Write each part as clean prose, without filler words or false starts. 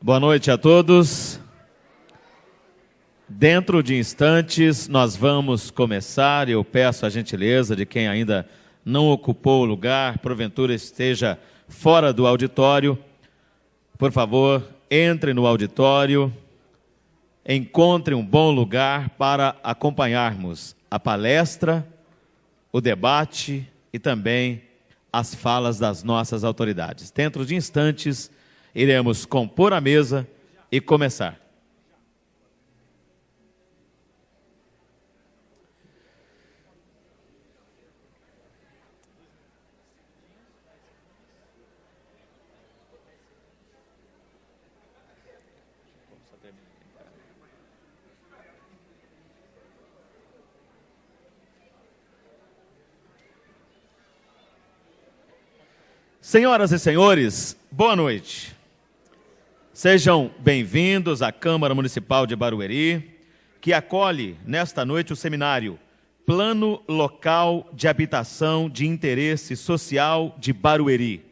Boa noite a todos. Dentro de instantes nós vamos começar. Eu peço a gentileza de quem ainda não ocupou o lugar, porventura esteja fora do auditório, por favor, entre no auditório, encontre um bom lugar para acompanharmos a palestra, o debate e também as falas das nossas autoridades. Dentro de instantes, iremos compor a mesa e começar. Senhoras e senhores, boa noite. Sejam bem-vindos à Câmara Municipal de Barueri, que acolhe nesta noite o seminário Plano Local de Habitação de Interesse Social de Barueri.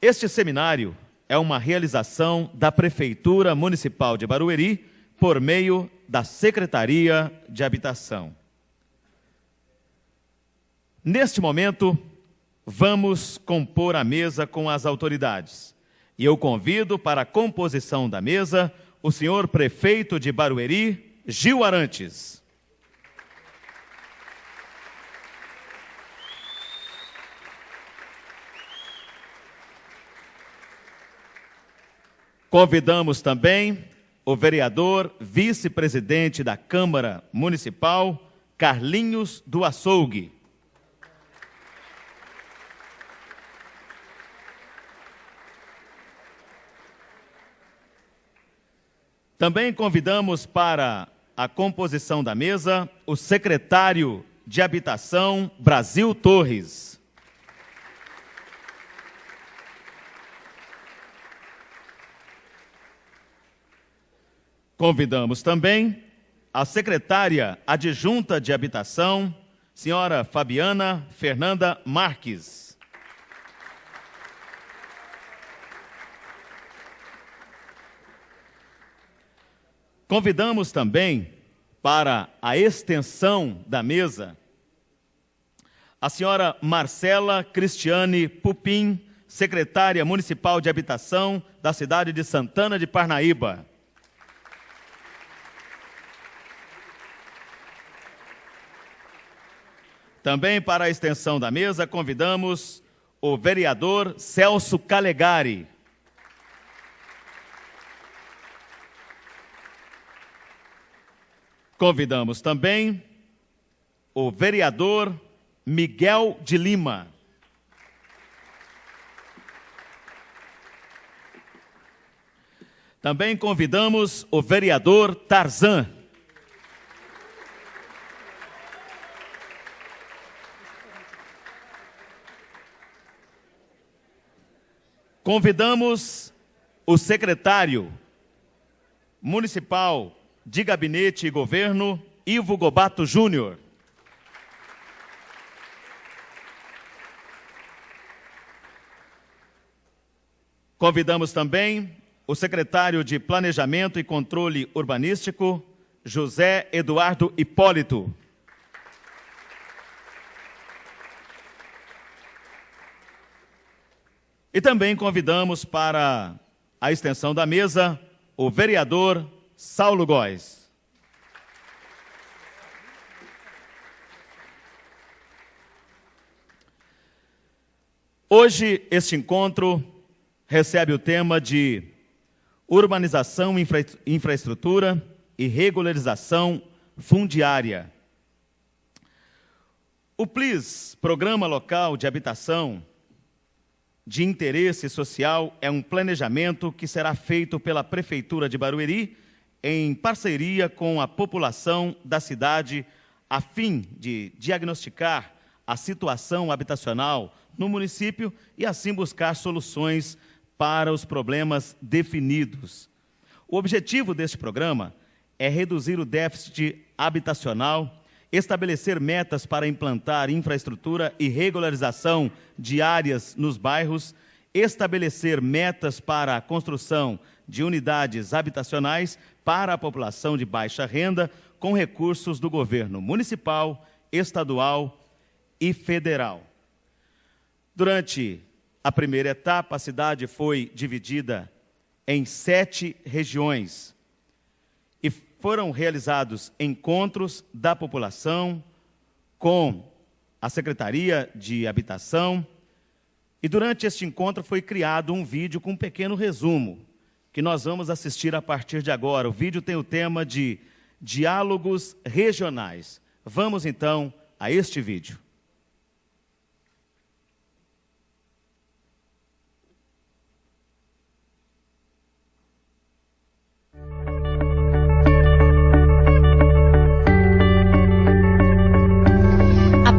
Este seminário é uma realização da Prefeitura Municipal de Barueri por meio da Secretaria de Habitação. Neste momento, vamos compor a mesa com as autoridades. E eu convido para a composição da mesa o senhor prefeito de Barueri, Gil Arantes. Convidamos também o vereador vice-presidente da Câmara Municipal, Carlinhos do Açougue. Também convidamos para a composição da mesa o secretário de Habitação, Brasil Torres. Convidamos também a secretária adjunta de Habitação, senhora Fabiana Fernanda Marques. Convidamos também para a extensão da mesa a senhora Marcela Cristiane Pupim, secretária municipal de Habitação da cidade de Santana de Parnaíba. Também para a extensão da mesa convidamos o vereador Celso Calegari. Convidamos também o vereador Miguel de Lima. Também convidamos o vereador Tarzan. Convidamos o secretário municipal de Gabinete e Governo, Ivo Gobato Júnior. Convidamos também o secretário de Planejamento e Controle Urbanístico, José Eduardo Hipólito. E também convidamos para a extensão da mesa o vereador Saulo Góes. Hoje, este encontro recebe o tema de urbanização, infraestrutura e regularização fundiária. O PLIS, Programa Local de Habitação de Interesse Social, é um planejamento que será feito pela Prefeitura de Barueri em parceria com a população da cidade, a fim de diagnosticar a situação habitacional no município e assim buscar soluções para os problemas definidos. O objetivo deste programa é reduzir o déficit habitacional, estabelecer metas para implantar infraestrutura e regularização de áreas nos bairros, estabelecer metas para a construção de unidades habitacionais para a população de baixa renda com recursos do governo municipal, estadual e federal. Durante a primeira etapa, a cidade foi dividida em 7 regiões e foram realizados encontros da população com a Secretaria de Habitação, e durante este encontro foi criado um vídeo com um pequeno resumo, que nós vamos assistir a partir de agora. O vídeo tem o tema de Diálogos Regionais. Vamos então a este vídeo.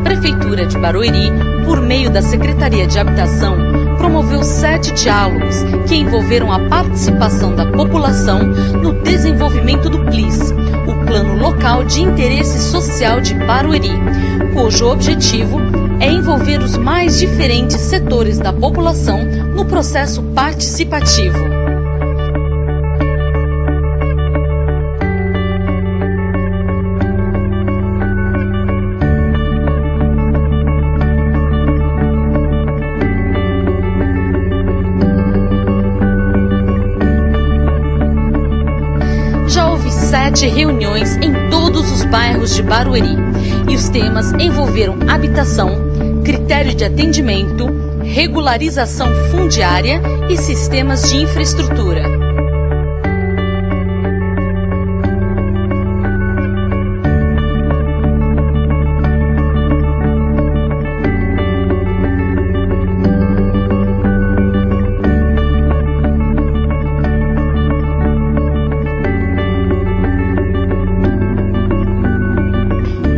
Prefeitura de Barueri, por meio da Secretaria de Habitação, promoveu 7 diálogos que envolveram a participação da população no desenvolvimento do PLIS, o Plano Local de Interesse Social de Barueri, cujo objetivo é envolver os mais diferentes setores da população no processo participativo. Já houve 7 reuniões em todos os bairros de Barueri e os temas envolveram habitação, critério de atendimento, regularização fundiária e sistemas de infraestrutura.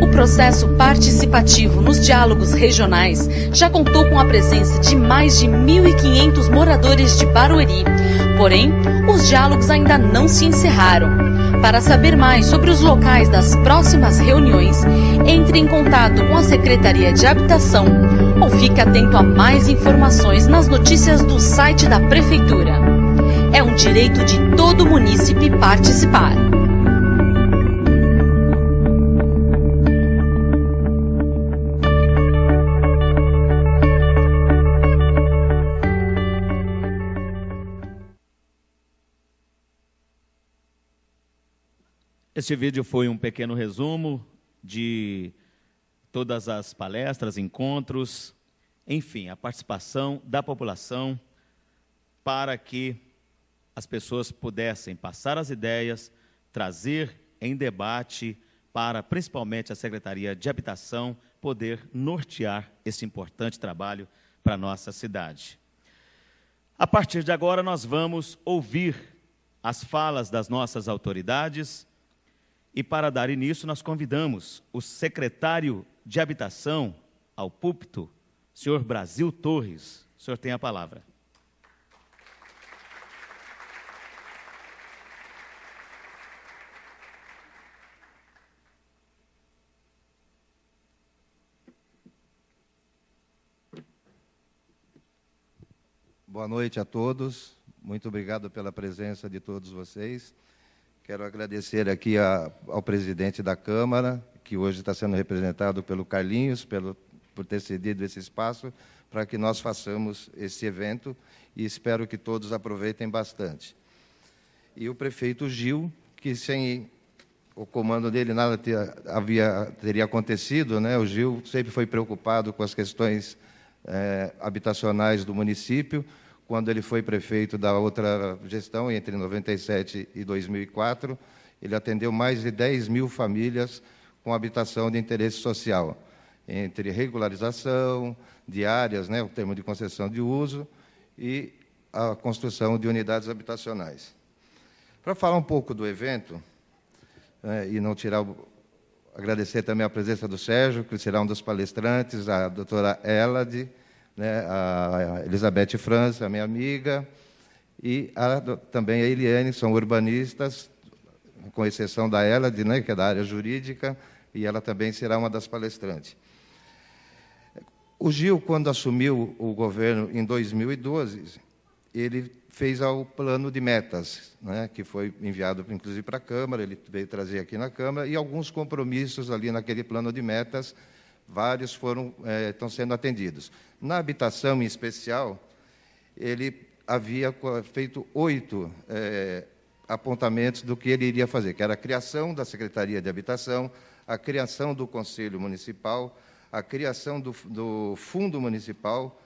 O processo participativo nos diálogos regionais já contou com a presença de mais de 1.500 moradores de Barueri. Porém, os diálogos ainda não se encerraram. Para saber mais sobre os locais das próximas reuniões, entre em contato com a Secretaria de Habitação ou fique atento a mais informações nas notícias do site da Prefeitura. É um direito de todo munícipe participar. Este vídeo foi um pequeno resumo de todas as palestras, encontros, enfim, a participação da população para que as pessoas pudessem passar as ideias, trazer em debate para, principalmente, a Secretaria de Habitação poder nortear esse importante trabalho para a nossa cidade. A partir de agora, nós vamos ouvir as falas das nossas autoridades. E para dar início, nós convidamos o secretário de Habitação ao púlpito, senhor Brasil Torres. O senhor tem a palavra. Boa noite a todos. Muito obrigado pela presença de todos vocês. Quero agradecer aqui ao presidente da Câmara, que hoje está sendo representado pelo Carlinhos, por ter cedido esse espaço para que nós façamos esse evento, e espero que todos aproveitem bastante. E o prefeito Gil, que sem o comando dele nada teria acontecido, né? O Gil sempre foi preocupado com as questões habitacionais do município. Quando ele foi prefeito da outra gestão, entre 97 e 2004, ele atendeu mais de 10 mil famílias com habitação de interesse social, entre regularização de áreas, né, o termo de concessão de uso, e a construção de unidades habitacionais. Para falar um pouco do evento, e não tirar agradecer também a presença do Sérgio, que será um dos palestrantes, a doutora Elade, né, a Elizabeth França, a minha amiga, e também a Eliane, são urbanistas, com exceção da Elade, né, que é da área jurídica, e ela também será uma das palestrantes. O Gil, quando assumiu o governo em 2012, ele fez ao plano de metas, né, que foi enviado, inclusive, para a Câmara, ele veio trazer aqui na Câmara, e alguns compromissos ali naquele plano de metas, vários estão sendo atendidos. Na habitação, em especial, ele havia feito 8 apontamentos do que ele iria fazer, que era a criação da Secretaria de Habitação, a criação do Conselho Municipal, a criação do Fundo Municipal,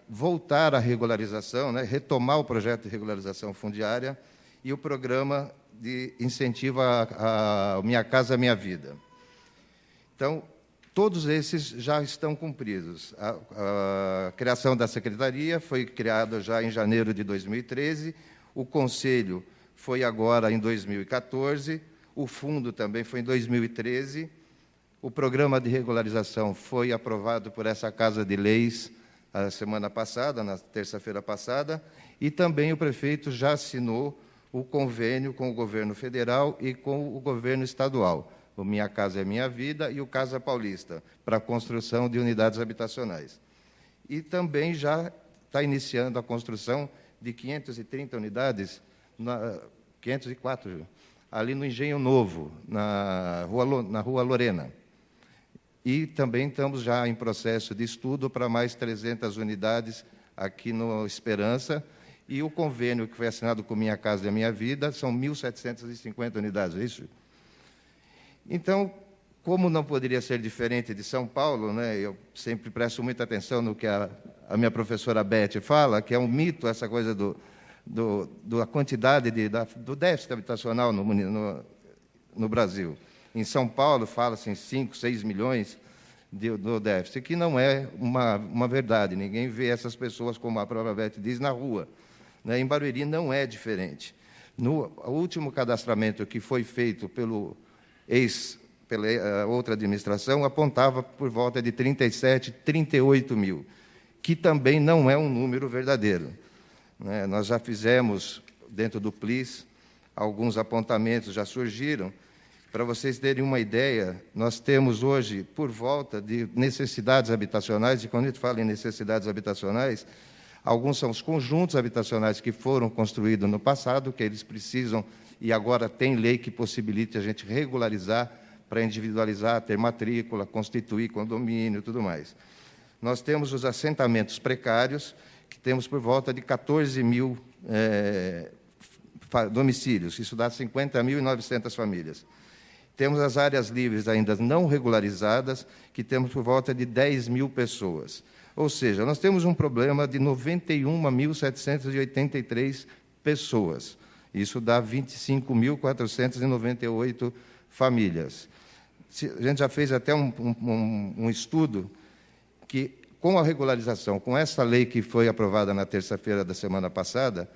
voltar à regularização, né, retomar o projeto de regularização fundiária e o programa de incentivo a Minha Casa Minha Vida. Então, todos esses já estão cumpridos. A criação da secretaria foi criada já em janeiro de 2013, o Conselho foi agora em 2014, o Fundo também foi em 2013, o programa de regularização foi aprovado por essa Casa de Leis a semana passada, na terça-feira passada, e também o prefeito já assinou o convênio com o governo federal e com o governo estadual, o Minha Casa é Minha Vida e o Casa Paulista, para a construção de unidades habitacionais. E também já está iniciando a construção de 530 unidades, 504, ali no Engenho Novo, na Rua Lorena. E também estamos já em processo de estudo para mais 300 unidades aqui no Esperança, e o convênio que foi assinado com Minha Casa e Minha Vida são 1.750 unidades, é isso? Então, como não poderia ser diferente de São Paulo, né, eu sempre presto muita atenção no que a minha professora Beth fala, que é um mito essa coisa da quantidade do déficit habitacional no Brasil. Em São Paulo, fala-se em 5, 6 milhões do déficit, que não é uma verdade. Ninguém vê essas pessoas, como a própria Beth diz, na rua. Né? Em Barueri não é diferente. No último cadastramento que foi feito pela outra administração, apontava por volta de 37, 38 mil, que também não é um número verdadeiro. Né? Nós já fizemos, dentro do PLIS, alguns apontamentos já surgiram. Para vocês terem uma ideia, nós temos hoje, por volta de necessidades habitacionais, e quando a gente fala em necessidades habitacionais, alguns são os conjuntos habitacionais que foram construídos no passado, que eles precisam, e agora tem lei que possibilite a gente regularizar, para individualizar, ter matrícula, constituir condomínio e tudo mais. Nós temos os assentamentos precários, que temos por volta de 14 mil domicílios, isso dá 50.900 famílias. Temos as áreas livres ainda não regularizadas, que temos por volta de 10 mil pessoas. Ou seja, nós temos um problema de 91.783 pessoas. Isso dá 25.498 famílias. A gente já fez até um estudo que, com a regularização, com essa lei que foi aprovada na terça-feira da semana passada,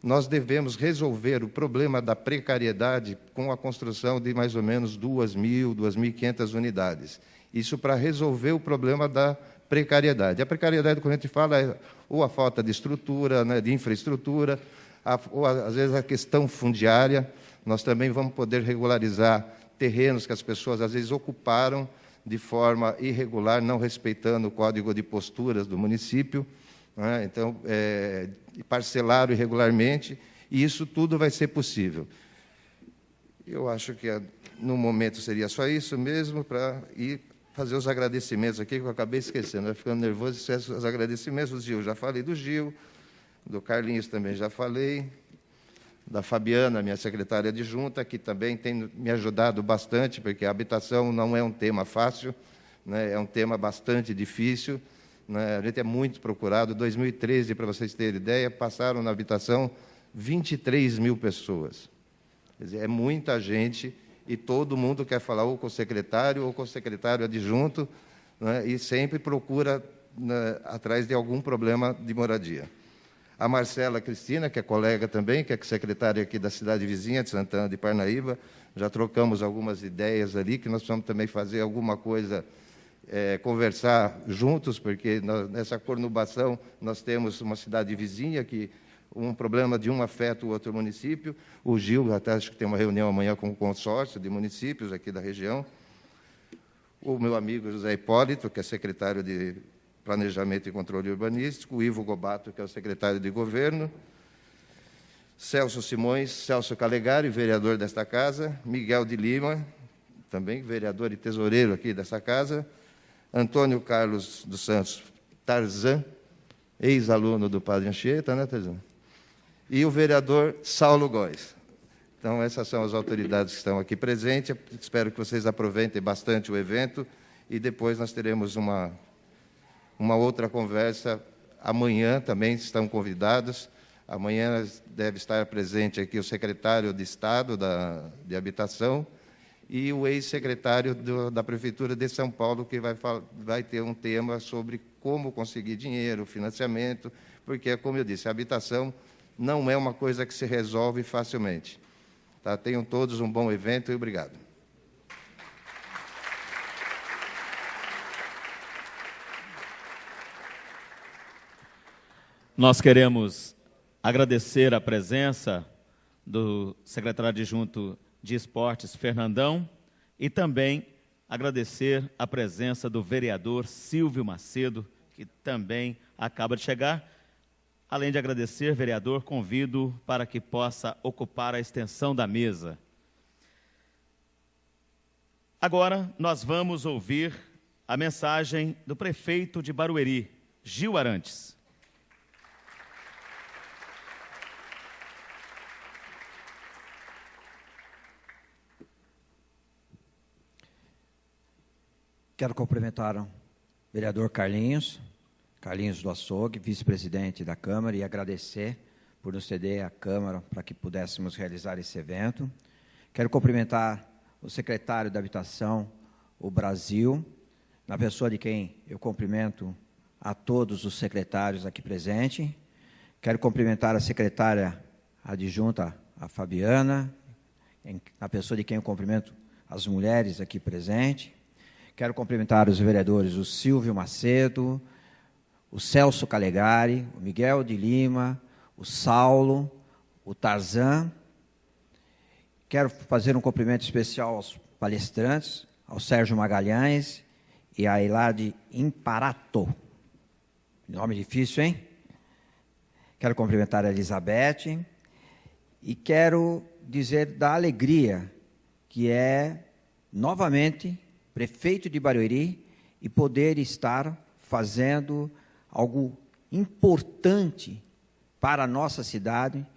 nós devemos resolver o problema da precariedade com a construção de mais ou menos 2.000, 2.500 unidades. Isso para resolver o problema da precariedade. A precariedade, quando a gente fala, é ou a falta de estrutura, né, de infraestrutura, ou às vezes a questão fundiária. Nós também vamos poder regularizar terrenos que as pessoas às vezes ocuparam de forma irregular, não respeitando o código de posturas do município, né? Então, parcelaram irregularmente, e isso tudo vai ser possível. Eu acho que, no momento, seria só isso mesmo, para ir fazer os agradecimentos aqui, que eu acabei esquecendo, vai ficando nervoso, os agradecimentos do Gil, já falei do Gil, do Carlinhos também já falei, da Fabiana, minha secretária adjunta, que também tem me ajudado bastante, porque a habitação não é um tema fácil, né, é um tema bastante difícil, né, a gente é muito procurado. Em 2013, para vocês terem ideia, passaram na habitação 23 mil pessoas. Quer dizer, é muita gente, e todo mundo quer falar ou com o secretário adjunto, né, e sempre procura, né, atrás de algum problema de moradia. A Marcela Cristina, que é colega também, que é secretária aqui da cidade vizinha de Santana de Parnaíba, já trocamos algumas ideias ali, que nós precisamos também fazer alguma coisa, conversar juntos, porque nessa conurbação nós temos uma cidade vizinha que um problema de um afeta o outro município. O Gil, até acho que tem uma reunião amanhã com o consórcio de municípios aqui da região. O meu amigo José Hipólito, que é secretário de Planejamento e Controle Urbanístico, o Ivo Gobato, que é o secretário de Governo, Celso Simões, Celso Calegari, vereador desta casa, Miguel de Lima, também vereador e tesoureiro aqui dessa casa, Antônio Carlos dos Santos Tarzan, ex-aluno do Padre Anchieta, né, Tarzan? E o vereador Saulo Góes. Então, essas são as autoridades que estão aqui presentes. Espero que vocês aproveitem bastante o evento e depois nós teremos uma outra conversa. Amanhã também estão convidados. Amanhã deve estar presente aqui o secretário de Estado de Habitação e o ex-secretário da Prefeitura de São Paulo, que vai ter um tema sobre como conseguir dinheiro, financiamento, porque, como eu disse, a habitação não é uma coisa que se resolve facilmente. Tá? Tenham todos um bom evento e obrigado. Nós queremos agradecer a presença do secretário adjunto de Esportes, Fernandão, e também agradecer a presença do vereador Silvio Macedo, que também acaba de chegar. Além de agradecer, vereador, convido para que possa ocupar a extensão da mesa. Agora, nós vamos ouvir a mensagem do prefeito de Barueri, Gil Arantes. Quero cumprimentar o vereador Carlinhos do Açougue, vice-presidente da Câmara, e agradecer por nos ceder a Câmara para que pudéssemos realizar esse evento. Quero cumprimentar o secretário da Habitação, o Brasil, na pessoa de quem eu cumprimento a todos os secretários aqui presentes. Quero cumprimentar a secretária adjunta, a Fabiana, na pessoa de quem eu cumprimento as mulheres aqui presentes. Quero cumprimentar os vereadores, o Silvio Macedo, o Celso Calegari, o Miguel de Lima, o Saulo, o Tarzan. Quero fazer um cumprimento especial aos palestrantes, ao Sérgio Magalhães e a Elade Imparato. Nome difícil, hein? Quero cumprimentar a Elizabeth e quero dizer da alegria que é, novamente, prefeito de Barueri e poder estar fazendo algo importante para a nossa cidade,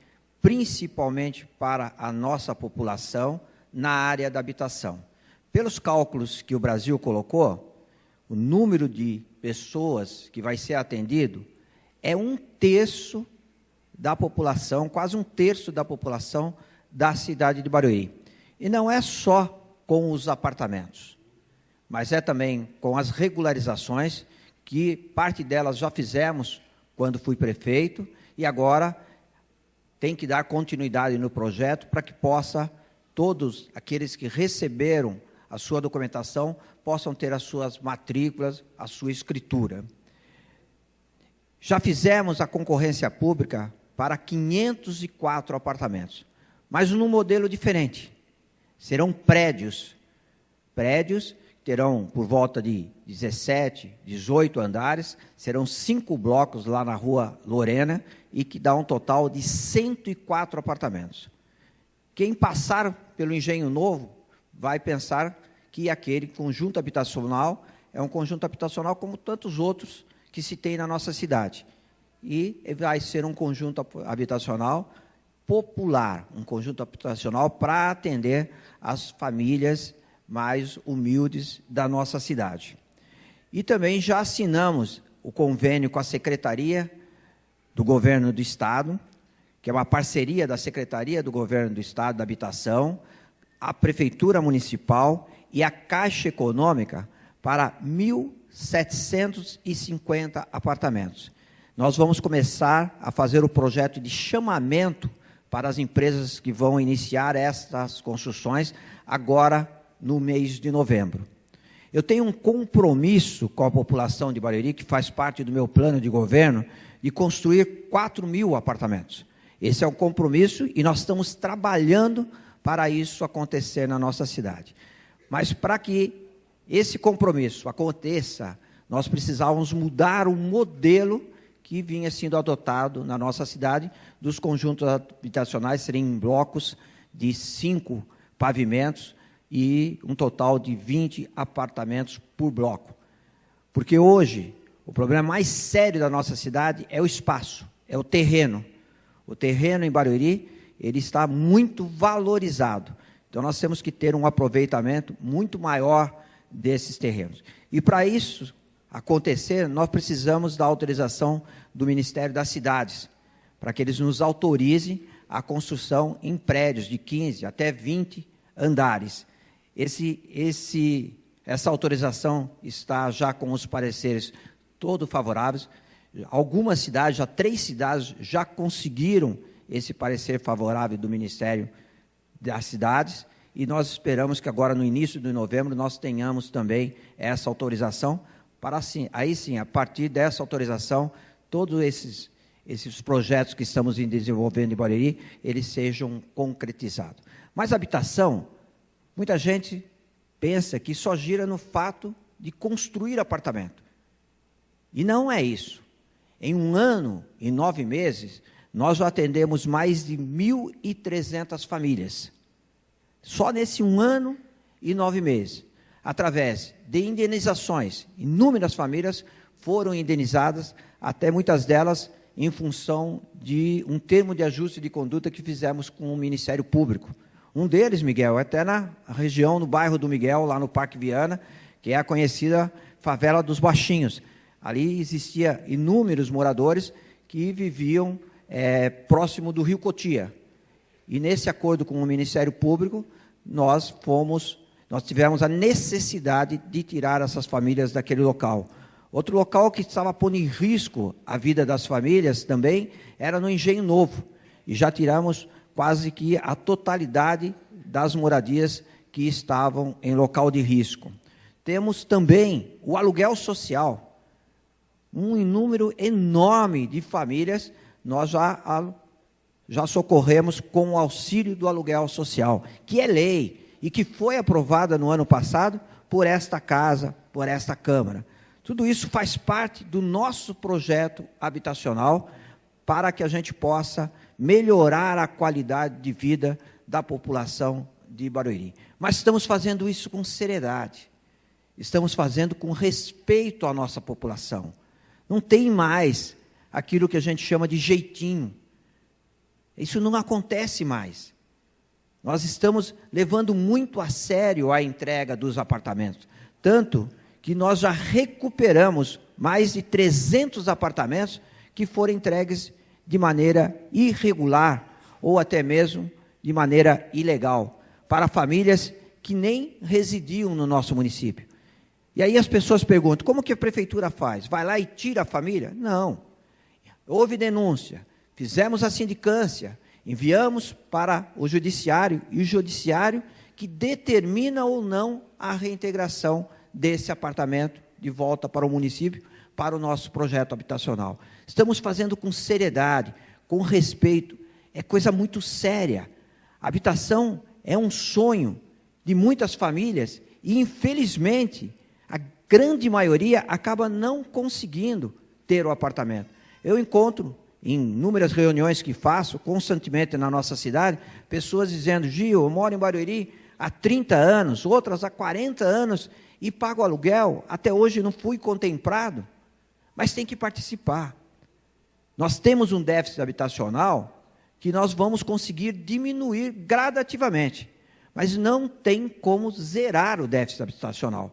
principalmente para a nossa população na área da habitação. Pelos cálculos que o Brasil colocou, o número de pessoas que vai ser atendido é 1/3 da população, quase 1/3 da população da cidade de Barueri. E não é só com os apartamentos, mas é também com as regularizações, que parte delas já fizemos quando fui prefeito, e agora tem que dar continuidade no projeto para que possa, todos aqueles que receberam a sua documentação, possam ter as suas matrículas, a sua escritura. Já fizemos a concorrência pública para 504 apartamentos, mas num modelo diferente. Serão prédios terão por volta de 17, 18 andares, serão 5 blocos lá na Rua Lorena, e que dá um total de 104 apartamentos. Quem passar pelo Engenho Novo vai pensar que aquele conjunto habitacional é um conjunto habitacional como tantos outros que se tem na nossa cidade. E vai ser um conjunto habitacional popular, um conjunto habitacional para atender as famílias mais humildes da nossa cidade. E também já assinamos o convênio com a Secretaria do Governo do Estado, que é uma parceria da Secretaria do Governo do Estado da Habitação, a Prefeitura Municipal e a Caixa Econômica para 1.750 apartamentos. Nós vamos começar a fazer o projeto de chamamento para as empresas que vão iniciar estas construções agora no mês de novembro. Eu tenho um compromisso com a população de Barueri, que faz parte do meu plano de governo, de construir 4.000 apartamentos. Esse é um compromisso e nós estamos trabalhando para isso acontecer na nossa cidade. Mas para que esse compromisso aconteça, nós precisávamos mudar o modelo que vinha sendo adotado na nossa cidade, dos conjuntos habitacionais serem em blocos de 5 pavimentos e um total de 20 apartamentos por bloco. Porque hoje, o problema mais sério da nossa cidade é o espaço, é o terreno. O terreno em Barueri, ele está muito valorizado. Então, nós temos que ter um aproveitamento muito maior desses terrenos. E, para isso acontecer, nós precisamos da autorização do Ministério das Cidades, para que eles nos autorizem a construção em prédios de 15 até 20 andares. Essa autorização está já com os pareceres todos favoráveis. Algumas cidades, já 3 cidades, já conseguiram esse parecer favorável do Ministério das Cidades, e nós esperamos que agora, no início de novembro, nós tenhamos também essa autorização, para assim, aí sim, a partir dessa autorização, todos esses projetos que estamos desenvolvendo em Barueri, eles sejam concretizados. Mas a habitação, muita gente pensa que só gira no fato de construir apartamento. E não é isso. Em 1 ano e 9 meses, nós já atendemos mais de 1.300 famílias. Só nesse 1 ano e 9 meses. Através de indenizações, inúmeras famílias foram indenizadas, até muitas delas em função de um termo de ajuste de conduta que fizemos com o Ministério Público. Um deles, Miguel, até na região, no bairro do Miguel, lá no Parque Viana, que é a conhecida favela dos Baixinhos. Ali existia inúmeros moradores que viviam próximo do Rio Cotia. E nesse acordo com o Ministério Público, nós tivemos a necessidade de tirar essas famílias daquele local. Outro local que estava pondo em risco a vida das famílias também era no Engenho Novo. E já tiramos quase que a totalidade das moradias que estavam em local de risco. Temos também o aluguel social. Um número enorme de famílias nós já socorremos com o auxílio do aluguel social, que é lei e que foi aprovada no ano passado por esta casa, por esta Câmara. Tudo isso faz parte do nosso projeto habitacional para que a gente possa melhorar a qualidade de vida da população de Barueri. Mas estamos fazendo isso com seriedade, estamos fazendo com respeito à nossa população. Não tem mais aquilo que a gente chama de jeitinho. Isso não acontece mais. Nós estamos levando muito a sério a entrega dos apartamentos. Tanto que nós já recuperamos mais de 300 apartamentos que foram entregues de maneira irregular ou até mesmo de maneira ilegal, para famílias que nem residiam no nosso município. E aí as pessoas perguntam, como que a prefeitura faz? Vai lá e tira a família? Não. Houve denúncia, fizemos a sindicância, enviamos para o judiciário, e o judiciário que determina ou não a reintegração desse apartamento de volta para o município, para o nosso projeto habitacional. Estamos fazendo com seriedade, com respeito, é coisa muito séria. A habitação é um sonho de muitas famílias e, infelizmente, a grande maioria acaba não conseguindo ter o apartamento. Eu encontro, em inúmeras reuniões que faço, constantemente na nossa cidade, pessoas dizendo, Gil, eu moro em Barueri há 30 anos, outras há 40 anos, e pago aluguel, até hoje não fui contemplado, mas tem que participar. Nós temos um déficit habitacional que nós vamos conseguir diminuir gradativamente, mas não tem como zerar o déficit habitacional,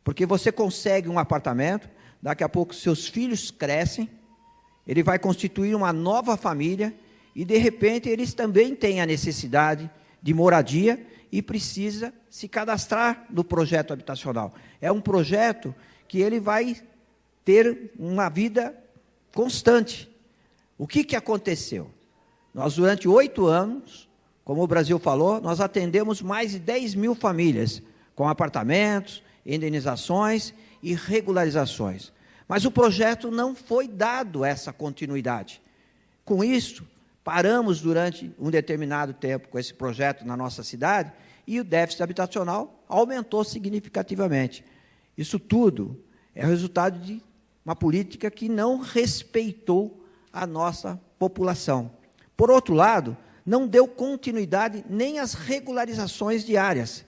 porque você consegue um apartamento, daqui a pouco seus filhos crescem, ele vai constituir uma nova família, e de repente eles também têm a necessidade de moradia, e precisa se cadastrar no projeto habitacional. É um projeto que ele vai ter uma vida constante. O que aconteceu? Nós, durante 8 anos, como o Brasil falou, nós atendemos mais de 10 mil famílias, com apartamentos, indenizações e regularizações. Mas o projeto não foi dado essa continuidade. Com isso, paramos durante um determinado tempo com esse projeto na nossa cidade, e o déficit habitacional aumentou significativamente. Isso tudo é resultado de uma política que não respeitou a nossa população. Por outro lado, não deu continuidade nem às regularizações diárias.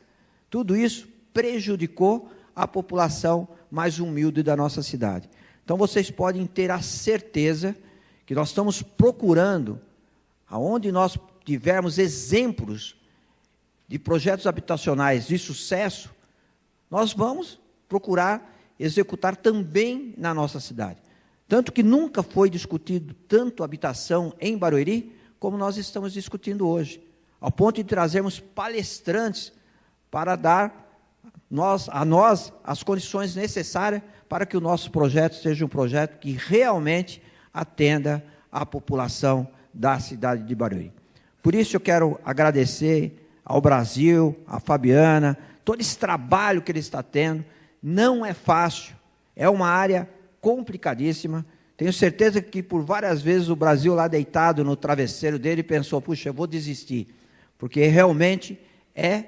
Tudo isso prejudicou a população mais humilde da nossa cidade. Então, vocês podem ter a certeza que nós estamos procurando, aonde nós tivermos exemplos de projetos habitacionais de sucesso, nós vamos procurar executar também na nossa cidade. Tanto que nunca foi discutido tanto habitação em Barueri, como nós estamos discutindo hoje, ao ponto de trazermos palestrantes para dar a nós as condições necessárias para que o nosso projeto seja um projeto que realmente atenda a população da cidade de Barueri. Por isso eu quero agradecer ao Brasil, à Fabiana, todo esse trabalho que ele está tendo. Não é fácil, é uma área complicadíssima. Tenho certeza que por várias vezes o Brasil lá deitado no travesseiro dele pensou, puxa, eu vou desistir, porque realmente é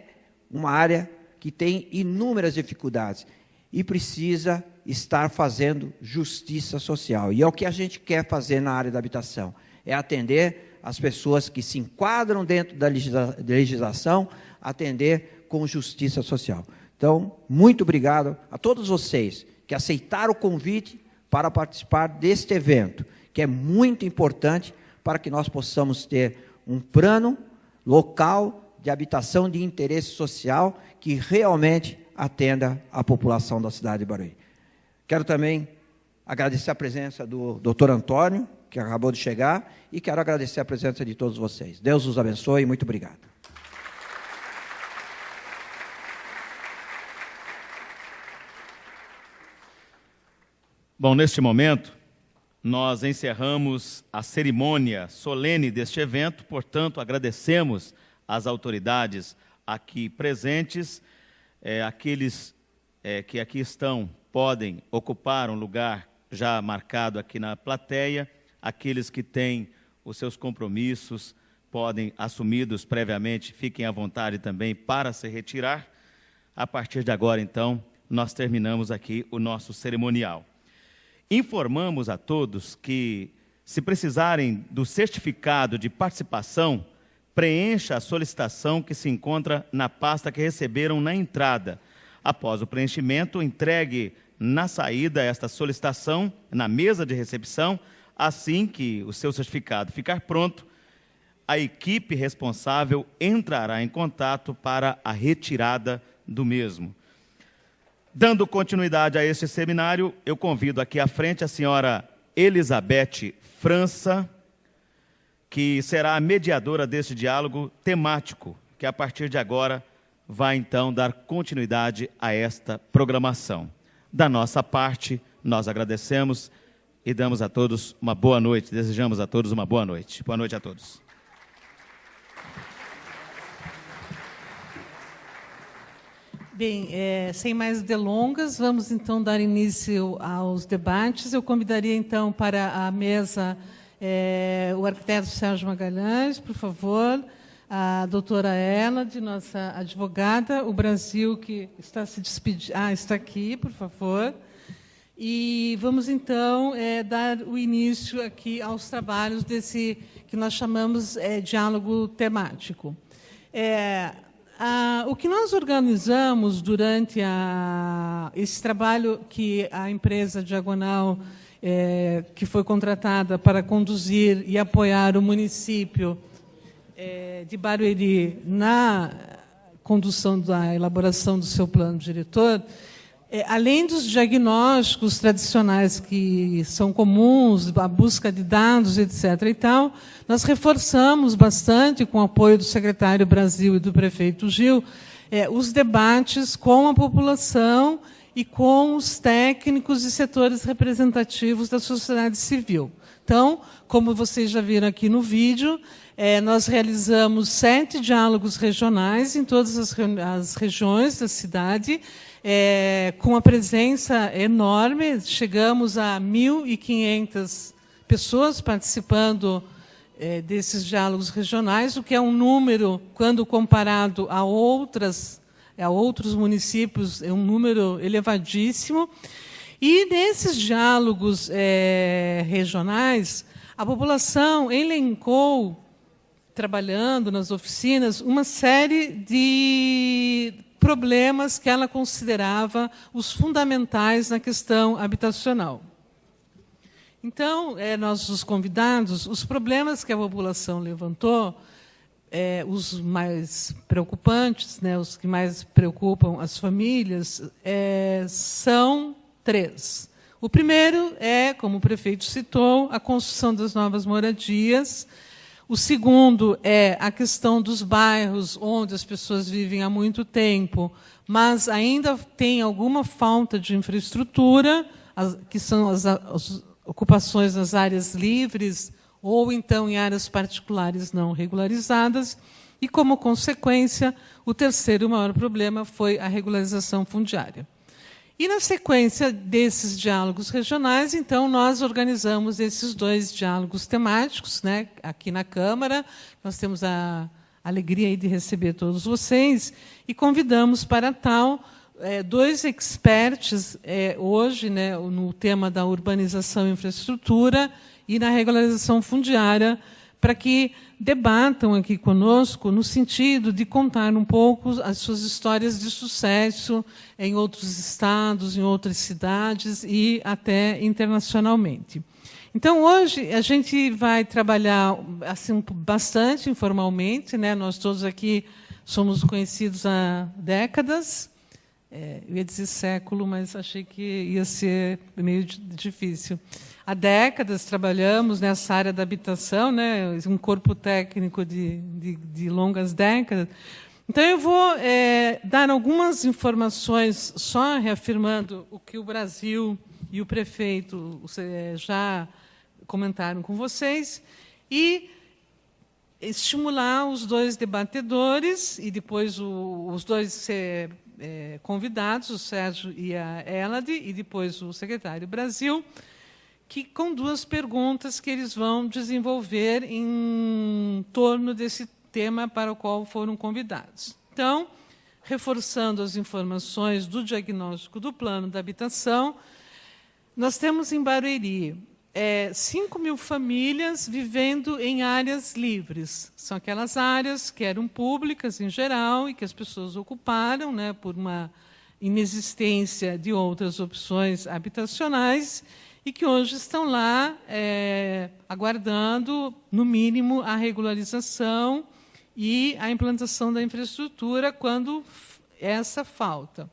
uma área que tem inúmeras dificuldades e precisa estar fazendo justiça social. E é o que a gente quer fazer na área da habitação, é atender as pessoas que se enquadram dentro da legislação, atender com justiça social. Então, muito obrigado a todos vocês que aceitaram o convite para participar deste evento, que é muito importante para que nós possamos ter um plano local de habitação de interesse social que realmente atenda a população da cidade de Barueri. Quero também agradecer a presença do Dr. Antônio, que acabou de chegar, e quero agradecer a presença de todos vocês. Deus os abençoe e muito obrigado. Bom, neste momento, nós encerramos a cerimônia solene deste evento, portanto, agradecemos às autoridades aqui presentes, aqueles que aqui estão podem ocupar um lugar já marcado aqui na plateia, aqueles que têm os seus compromissos podem assumidos previamente, fiquem à vontade também para se retirar. A partir de agora, então, nós terminamos aqui o nosso cerimonial. Informamos a todos que, se precisarem do certificado de participação, preencha a solicitação que se encontra na pasta que receberam na entrada. Após o preenchimento, entregue na saída esta solicitação na mesa de recepção. Assim que o seu certificado ficar pronto, a equipe responsável entrará em contato para a retirada do mesmo. Dando continuidade a este seminário, eu convido aqui à frente a senhora Elizabeth França, que será a mediadora deste diálogo temático, que a partir de agora vai então dar continuidade a esta programação. Da nossa parte, nós agradecemos e damos a todos uma boa noite, desejamos a todos uma boa noite. Boa noite a todos. Bem, sem mais delongas, vamos então dar início aos debates. Eu convidaria então para a mesa o arquiteto Sérgio Magalhães, por favor, a doutora Ela, de nossa advogada, o Brasil, que está se despedindo. Está aqui, por favor. E vamos então dar o início aqui aos trabalhos desse que nós chamamos diálogo temático. O que nós organizamos durante esse trabalho que a empresa Diagonal, que foi contratada para conduzir e apoiar o município de Barueri na condução da elaboração do seu plano diretor, além dos diagnósticos tradicionais que são comuns, a busca de dados, etc. e tal, nós reforçamos bastante, com o apoio do secretário Brasil e do prefeito Gil, os debates com a população e com os técnicos e setores representativos da sociedade civil. Então, como vocês já viram aqui no vídeo, nós realizamos 7 diálogos regionais em todas as regiões da cidade, com a presença enorme, chegamos a 1.500 pessoas participando desses diálogos regionais, o que é um número, quando comparado a outros municípios, é um número elevadíssimo. E nesses diálogos regionais, a população elencou, trabalhando nas oficinas, uma série de problemas que ela considerava os fundamentais na questão habitacional. Então, nossos convidados, os problemas que a população levantou, os mais preocupantes, né, os que mais preocupam as famílias, são 3. O primeiro é, como o prefeito citou, a construção das novas moradias. O segundo é a questão dos bairros onde as pessoas vivem há muito tempo, mas ainda tem alguma falta de infraestrutura, que são as ocupações nas áreas livres ou então em áreas particulares não regularizadas. E, como consequência, o terceiro e maior problema foi a regularização fundiária. E, na sequência desses diálogos regionais, então, nós organizamos esses 2 diálogos temáticos, né, aqui na Câmara. Nós temos a alegria de receber todos vocês e convidamos para tal 2 experts hoje, né, no tema da urbanização e infraestrutura e na regularização fundiária, para que debatam aqui conosco no sentido de contar um pouco as suas histórias de sucesso em outros estados, em outras cidades e até internacionalmente. Então, hoje, a gente vai trabalhar assim, bastante informalmente, né? Nós todos aqui somos conhecidos há décadas, eu ia dizer século, mas achei que ia ser meio difícil. Há décadas trabalhamos nessa área da habitação, né, um corpo técnico de longas décadas. Então, eu vou dar algumas informações, só reafirmando o que o Brasil e o prefeito já comentaram com vocês, e estimular os 2 debatedores, e depois os 2 convidados, o Sérgio e a Elade, e depois o secretário Brasil, que com 2 perguntas que eles vão desenvolver em torno desse tema para o qual foram convidados. Então, reforçando as informações do diagnóstico do plano da habitação, nós temos em Barueri 5.000 famílias vivendo em áreas livres. São aquelas áreas que eram públicas em geral e que as pessoas ocuparam, né, por uma inexistência de outras opções habitacionais e que hoje estão lá aguardando, no mínimo, a regularização e a implantação da infraestrutura quando essa falta.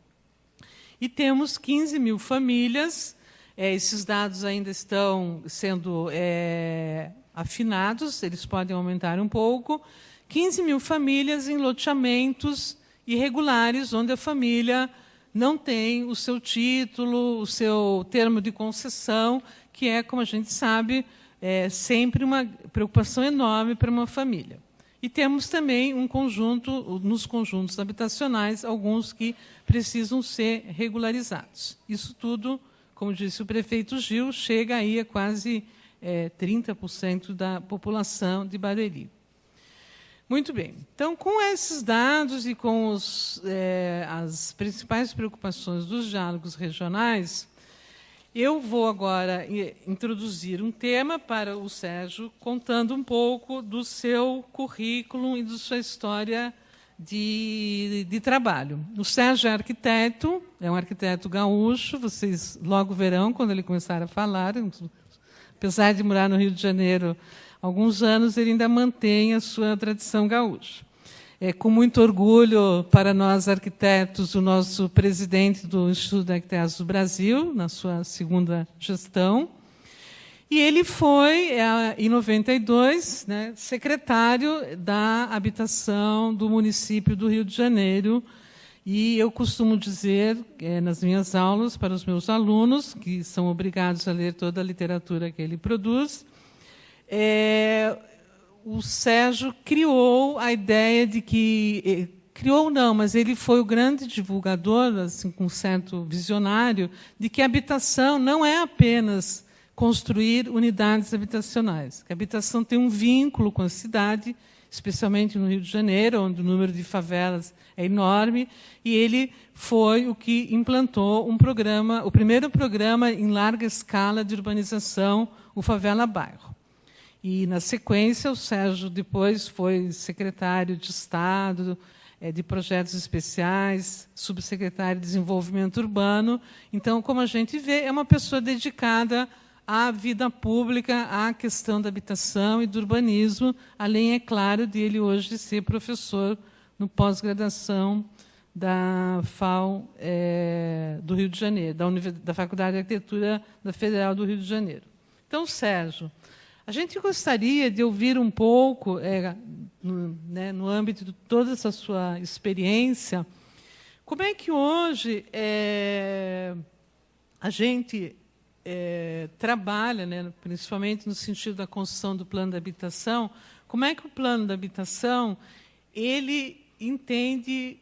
E temos 15.000 famílias. Esses dados ainda estão sendo afinados, eles podem aumentar um pouco. 15.000 famílias em loteamentos irregulares, onde a família não tem o seu título, o seu termo de concessão, que é, como a gente sabe, sempre uma preocupação enorme para uma família. E temos também um conjunto, nos conjuntos habitacionais, alguns que precisam ser regularizados. Isso tudo, como disse o prefeito Gil, chega aí a quase 30% da população de Barueri. Muito bem. Então, com esses dados e com as principais preocupações dos diálogos regionais, eu vou agora introduzir um tema para o Sérgio, contando um pouco do seu currículo e da sua história de trabalho. O Sérgio é um arquiteto gaúcho, vocês logo verão quando ele começar a falar. Apesar de morar no Rio de Janeiro há alguns anos, ele ainda mantém a sua tradição gaúcha. Com muito orgulho para nós arquitetos, o nosso presidente do Instituto de Arquitetos do Brasil, na sua 2ª gestão. E ele foi, em 92, né, secretário da habitação do município do Rio de Janeiro. E eu costumo dizer, nas minhas aulas, para os meus alunos, que são obrigados a ler toda a literatura que ele produz, o Sérgio criou a ideia de que... Criou não, mas ele foi o grande divulgador, assim, com um certo visionário, de que a habitação não é apenas construir unidades habitacionais. A habitação tem um vínculo com a cidade especialmente no Rio de Janeiro, onde o número de favelas é enorme, e ele foi o que implantou um programa, o primeiro programa em larga escala de urbanização, o Favela Bairro. E, na sequência, o Sérgio depois foi secretário de Estado de Projetos Especiais, subsecretário de Desenvolvimento Urbano. Então, como a gente vê, é uma pessoa dedicada à vida pública, à questão da habitação e do urbanismo, além, é claro, de ele hoje ser professor no pós-graduação da FAU do Rio de Janeiro, da Faculdade de Arquitetura da Federal do Rio de Janeiro. Então, Sérgio, a gente gostaria de ouvir um pouco, no âmbito de toda essa sua experiência, como é que hoje a gente trabalha, principalmente no sentido da construção do plano de habitação, como é que o plano de habitação ele entende,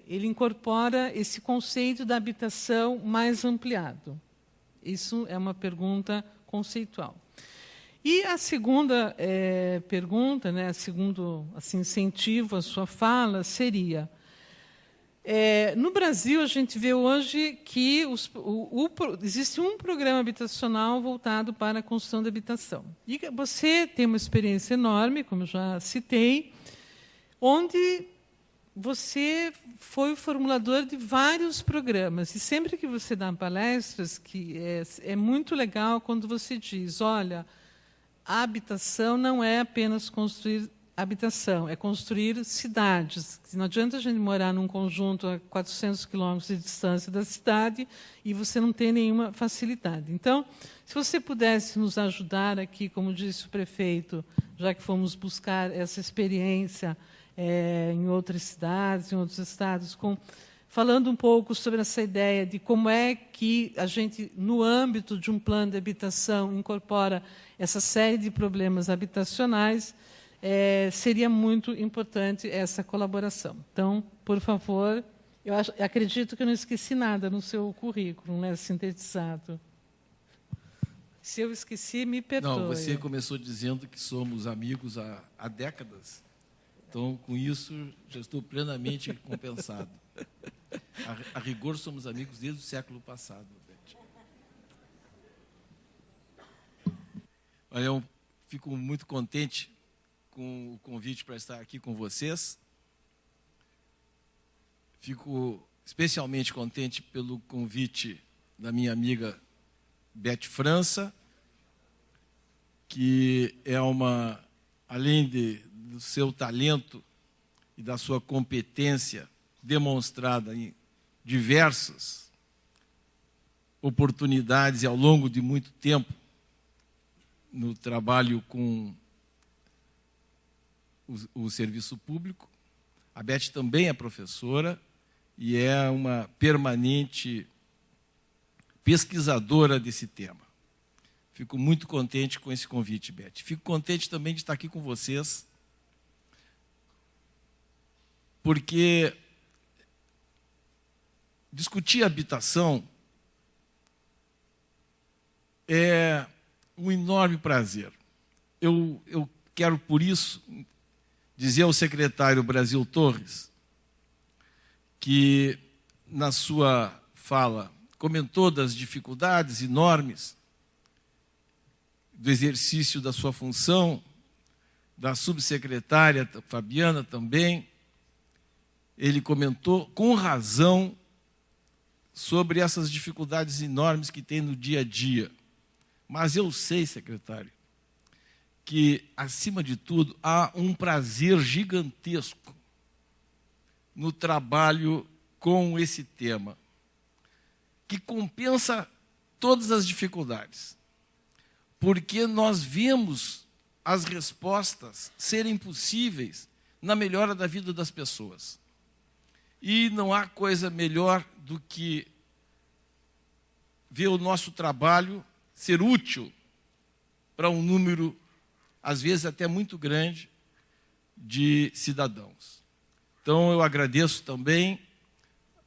ele incorpora esse conceito da habitação mais ampliado. Isso é uma pergunta conceitual. E a segunda pergunta, segundo incentivo à sua fala, seria: no Brasil, a gente vê hoje que existe um programa habitacional voltado para a construção de habitação. E você tem uma experiência enorme, como eu já citei, onde você foi o formulador de vários programas. E sempre que você dá palestras, que é muito legal quando você diz, olha, a habitação não é apenas construir habitação, é construir cidades. Não adianta a gente morar num conjunto a 400 quilômetros de distância da cidade e você não ter nenhuma facilidade. Então, se você pudesse nos ajudar aqui, como disse o prefeito, já que fomos buscar essa experiência em outras cidades, em outros estados, falando um pouco sobre essa ideia de como é que a gente, no âmbito de um plano de habitação, incorpora essa série de problemas habitacionais, seria muito importante essa colaboração. Então, por favor, acredito que eu não esqueci nada no seu currículo, sintetizado. Se eu esqueci, me perdoe. Não, você começou dizendo que somos amigos há décadas. Então, com isso, já estou plenamente compensado. A rigor, somos amigos desde o século passado, Beth. Olha, eu fico muito contente com o convite para estar aqui com vocês. Fico especialmente contente pelo convite da minha amiga Beth França, que é além do seu talento e da sua competência demonstrada em diversas oportunidades e ao longo de muito tempo no trabalho com o serviço público. A Beth também é professora e é uma permanente pesquisadora desse tema. Fico muito contente com esse convite, Beth. Fico contente também de estar aqui com vocês, porque discutir habitação é um enorme prazer. Eu quero, por isso, dizer ao secretário Brasil Torres, que, na sua fala, comentou das dificuldades enormes do exercício da sua função, da subsecretária Fabiana também. Ele comentou, com razão, sobre essas dificuldades enormes que tem no dia a dia. Mas eu sei, secretário, que, acima de tudo, há um prazer gigantesco no trabalho com esse tema, que compensa todas as dificuldades, porque nós vemos as respostas serem possíveis na melhora da vida das pessoas. E não há coisa melhor do que ver o nosso trabalho ser útil para um número, às vezes até muito grande, de cidadãos. Então, eu agradeço também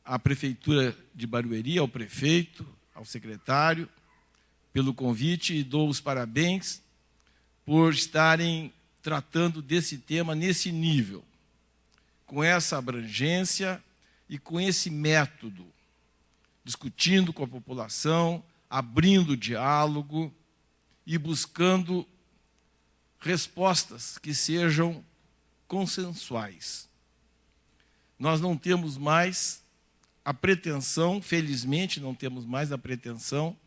à Prefeitura de Barueri, ao prefeito, ao secretário, pelo convite e dou os parabéns por estarem tratando desse tema nesse nível, com essa abrangência e com esse método, discutindo com a população, abrindo o diálogo e buscando respostas que sejam consensuais. Nós não temos mais a pretensão, felizmente não temos mais a pretensão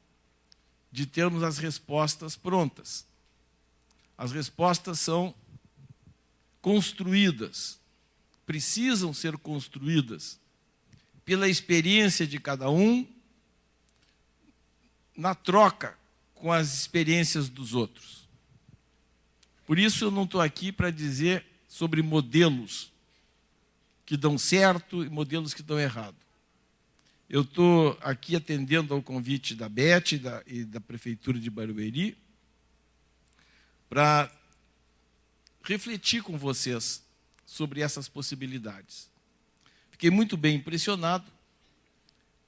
de termos as respostas prontas. As respostas são construídas, precisam ser construídas pela experiência de cada um, na troca com as experiências dos outros. Por isso eu não estou aqui para dizer sobre modelos que dão certo e modelos que dão errado. Eu estou aqui atendendo ao convite da Beth e da Prefeitura de Barueri para refletir com vocês sobre essas possibilidades. Fiquei muito bem impressionado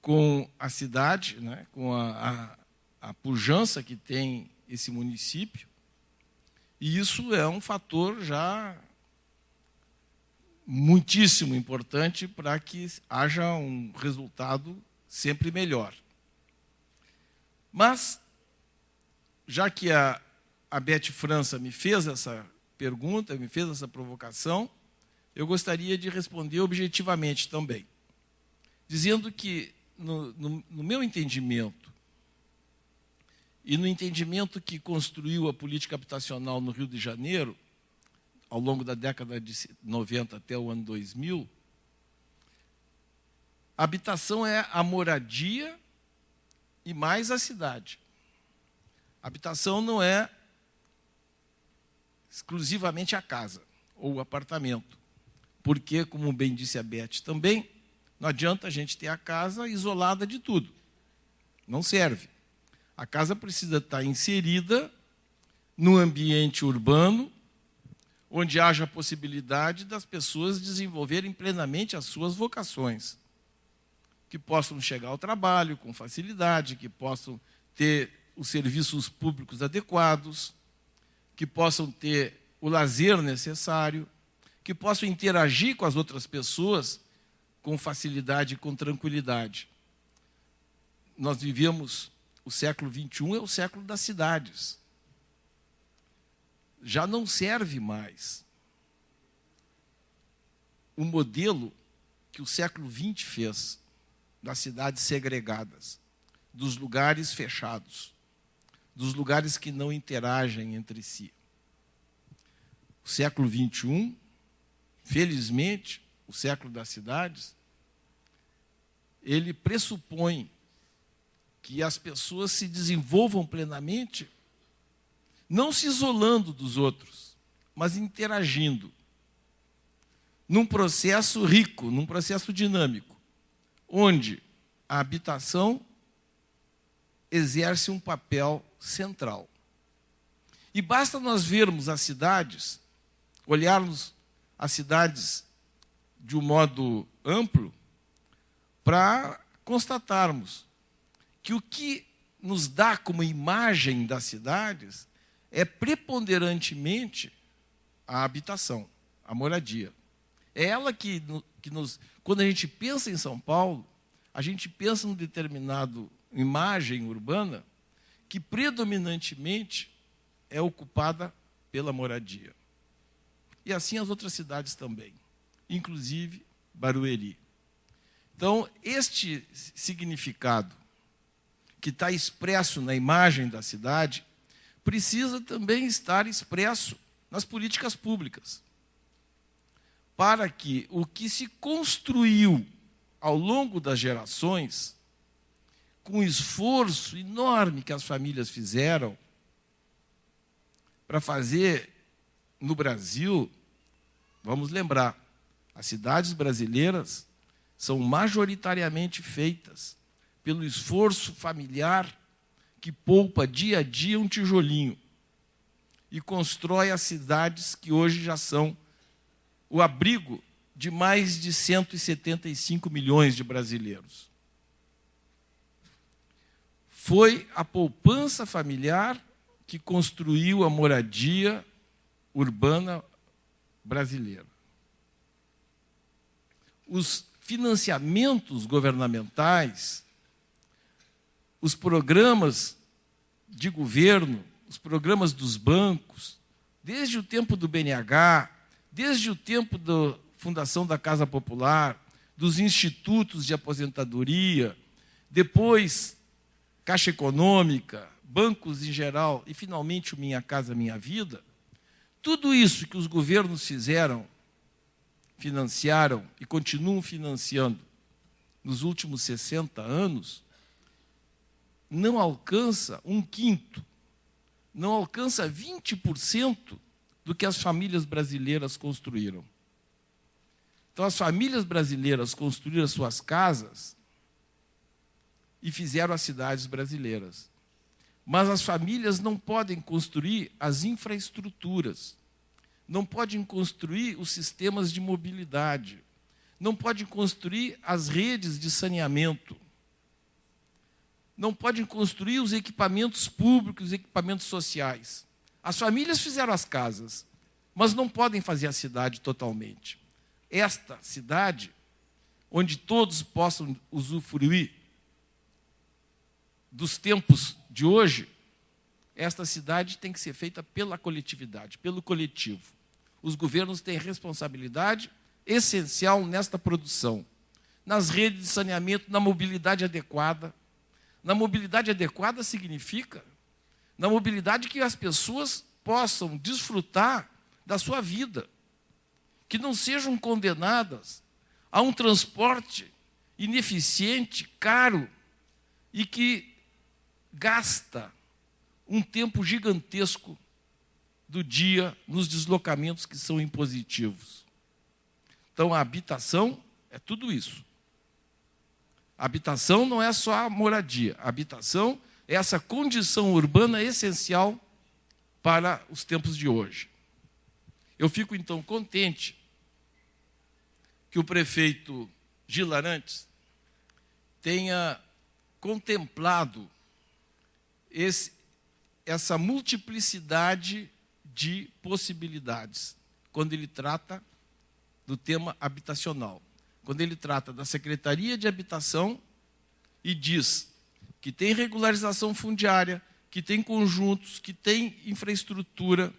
com a cidade, né, com a pujança que tem esse município, e isso é um fator já muitíssimo importante para que haja um resultado sempre melhor. Mas, já que a Beth França me fez essa pergunta, me fez essa provocação, eu gostaria de responder objetivamente também, dizendo que, no meu entendimento, e no entendimento que construiu a política habitacional no Rio de Janeiro, ao longo da década de 90 até o ano 2000, a habitação é a moradia e mais a cidade. A habitação não é exclusivamente a casa ou o apartamento, porque, como bem disse a Beth também, não adianta a gente ter a casa isolada de tudo. Não serve. A casa precisa estar inserida no ambiente urbano, onde haja a possibilidade das pessoas desenvolverem plenamente as suas vocações, que possam chegar ao trabalho com facilidade, que possam ter os serviços públicos adequados, que possam ter o lazer necessário, que possam interagir com as outras pessoas com facilidade e com tranquilidade. Nós vivemos o século XXI, é o século das cidades. Já não serve mais o modelo que o século XX fez das cidades segregadas, dos lugares fechados, dos lugares que não interagem entre si. O século XXI, felizmente, o século das cidades, ele pressupõe que as pessoas se desenvolvam plenamente, não se isolando dos outros, mas interagindo, num processo rico, num processo dinâmico, onde a habitação exerce um papel central. E basta nós vermos as cidades, olharmos as cidades de um modo amplo, para constatarmos que o que nos dá como imagem das cidades é preponderantemente a habitação, a moradia. É ela que nos... Quando a gente pensa em São Paulo, a gente pensa numa determinada imagem urbana que predominantemente é ocupada pela moradia. E assim as outras cidades também, inclusive Barueri. Então, este significado que está expresso na imagem da cidade precisa também estar expresso nas políticas públicas, para que o que se construiu ao longo das gerações, com o esforço enorme que as famílias fizeram para fazer no Brasil, vamos lembrar, as cidades brasileiras são majoritariamente feitas pelo esforço familiar que poupa dia a dia um tijolinho e constrói as cidades que hoje já são o abrigo de mais de 175 milhões de brasileiros. Foi a poupança familiar que construiu a moradia urbana brasileira. Os financiamentos governamentais, os programas de governo, os programas dos bancos, desde o tempo do BNH, desde o tempo da fundação da Casa Popular, dos institutos de aposentadoria, depois Caixa Econômica, bancos em geral e, finalmente, o Minha Casa Minha Vida, tudo isso que os governos fizeram, financiaram e continuam financiando nos últimos 60 anos, não alcança 1/5, não alcança 20% do que as famílias brasileiras construíram. Então, as famílias brasileiras construíram as suas casas e fizeram as cidades brasileiras. Mas as famílias não podem construir as infraestruturas, não podem construir os sistemas de mobilidade, não podem construir as redes de saneamento, não podem construir os equipamentos públicos, os equipamentos sociais. As famílias fizeram as casas, mas não podem fazer a cidade totalmente. Esta cidade, onde todos possam usufruir dos tempos de hoje, esta cidade tem que ser feita pela coletividade, pelo coletivo. Os governos têm responsabilidade essencial nesta produção, nas redes de saneamento, na mobilidade adequada. Na mobilidade adequada significa na mobilidade que as pessoas possam desfrutar da sua vida, que não sejam condenadas a um transporte ineficiente, caro, e que gasta um tempo gigantesco do dia nos deslocamentos que são impositivos. Então, a habitação é tudo isso. A habitação não é só a moradia. A habitação é essa condição urbana essencial para os tempos de hoje. Eu fico, então, contente que o prefeito Gil Arantes tenha contemplado essa multiplicidade de possibilidades quando ele trata do tema habitacional. Quando ele trata da Secretaria de Habitação e diz que tem regularização fundiária, que tem conjuntos, que tem infraestrutura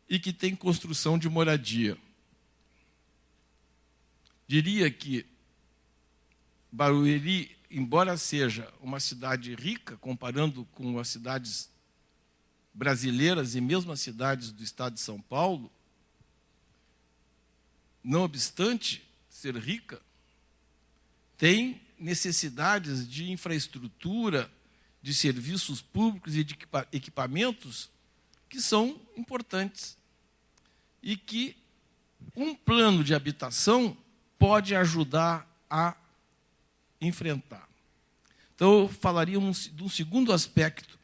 e que tem construção de moradia. Diria que Barueri, embora seja uma cidade rica, comparando com as cidades brasileiras e mesmo as cidades do estado de São Paulo, não obstante ser rica, tem necessidades de infraestrutura, de serviços públicos e de equipamentos que são importantes e que um plano de habitação pode ajudar a enfrentar. Então, eu falaria de um segundo aspecto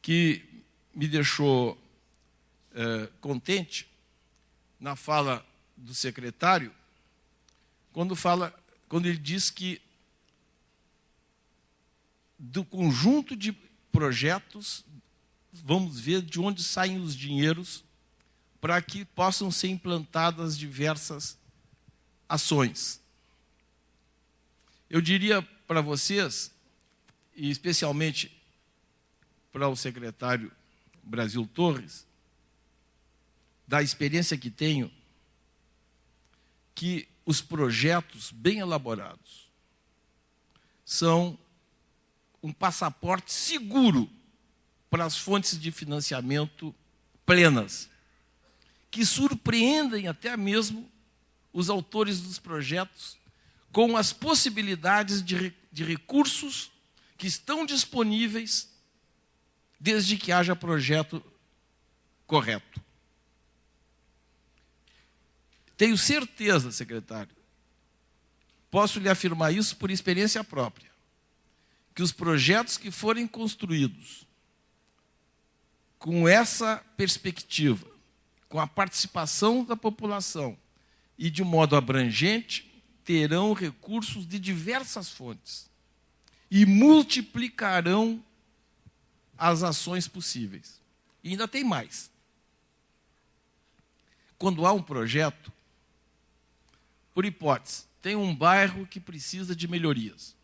que me deixou contente na fala do secretário, quando ele diz que do conjunto de projetos, vamos ver de onde saem os dinheiros para que possam ser implantadas diversas ações. Eu diria para vocês, e especialmente para o secretário Brasil Torres, da experiência que tenho, que os projetos bem elaborados são um passaporte seguro para as fontes de financiamento plenas, que surpreendem até mesmo os autores dos projetos com as possibilidades de recursos que estão disponíveis desde que haja projeto correto. Tenho certeza, secretário, posso lhe afirmar isso por experiência própria, que os projetos que forem construídos com essa perspectiva, com a participação da população e de modo abrangente, terão recursos de diversas fontes e multiplicarão as ações possíveis. E ainda tem mais. quando há um projeto, por hipótese, tem um bairro que precisa de melhorias.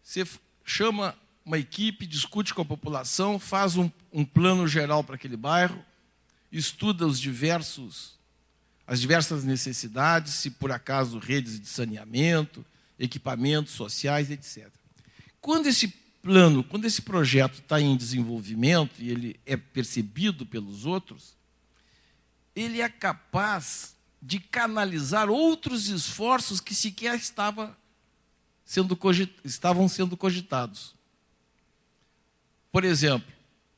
Você chama uma equipe, discute com a população, faz um plano geral para aquele bairro, estuda as diversas necessidades, se por acaso redes de saneamento, equipamentos sociais, etc. Quando esse plano, quando esse projeto está em desenvolvimento e ele é percebido pelos outros, ele é capaz de canalizar outros esforços que sequer estavam sendo cogitados. Por exemplo,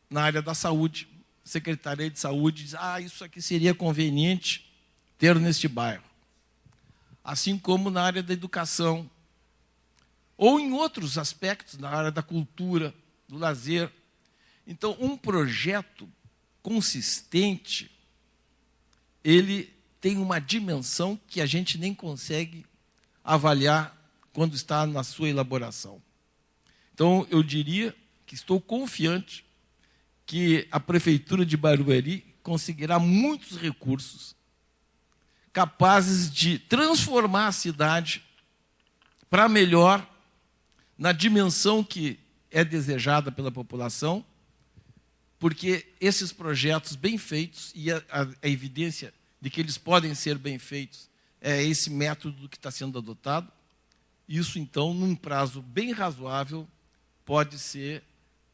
na área da saúde, a Secretaria de Saúde diz: isso aqui seria conveniente ter neste bairro. Assim como na área da educação, ou em outros aspectos, na área da cultura, do lazer. Então, um projeto consistente, ele tem uma dimensão que a gente nem consegue avaliar quando está na sua elaboração. Então, eu diria que estou confiante que a Prefeitura de Barueri conseguirá muitos recursos capazes de transformar a cidade para melhor, na dimensão que é desejada pela população, porque esses projetos bem feitos, e a evidência de que eles podem ser bem feitos, é esse método que está sendo adotado. Isso, então, num prazo bem razoável, pode ser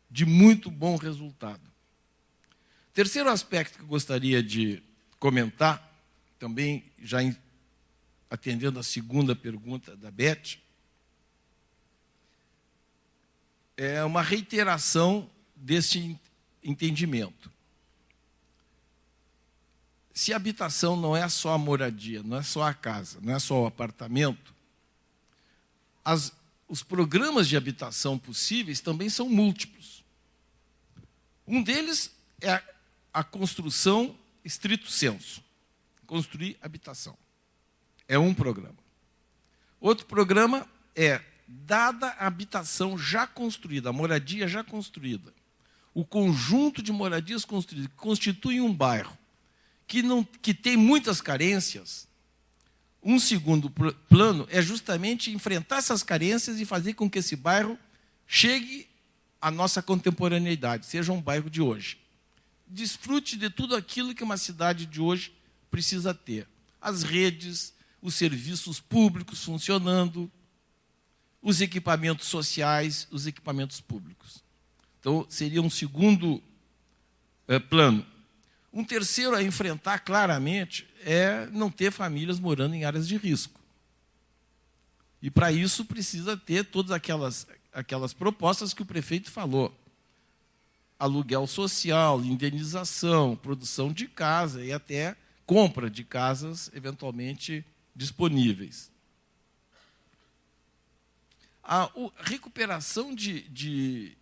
de muito bom resultado. Terceiro aspecto que eu gostaria de comentar, também já atendendo a segunda pergunta da Beth, é uma reiteração desse entendimento. Se a habitação não é só a moradia, não é só a casa, não é só o apartamento, os programas de habitação possíveis também são múltiplos. Um deles é a construção estrito sensu, construir habitação. É um programa. Outro programa é, dada a habitação já construída, a moradia já construída, o conjunto de moradias construídas que constitui um bairro que tem muitas carências, um segundo plano é justamente enfrentar essas carências e fazer com que esse bairro chegue à nossa contemporaneidade, seja um bairro de hoje. Desfrute de tudo aquilo que uma cidade de hoje precisa ter. As redes, os serviços públicos funcionando, os equipamentos sociais, os equipamentos públicos. Então, seria um segundo plano. Um terceiro a enfrentar claramente é não ter famílias morando em áreas de risco. E para isso precisa ter todas aquelas propostas que o prefeito falou. Aluguel social, indenização, produção de casa e até compra de casas eventualmente disponíveis. A recuperação de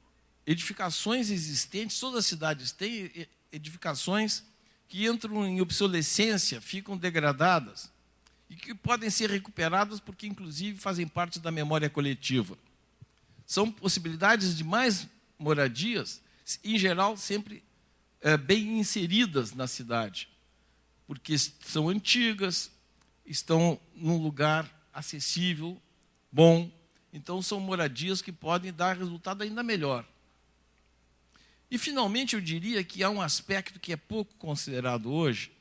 edificações existentes, todas as cidades têm edificações que entram em obsolescência, ficam degradadas e que podem ser recuperadas porque, inclusive, fazem parte da memória coletiva. São possibilidades de mais moradias, em geral, sempre bem inseridas na cidade, porque são antigas, estão num lugar acessível, bom. Então, são moradias que podem dar resultado ainda melhor. E, finalmente, eu diria que há um aspecto que é pouco considerado hoje,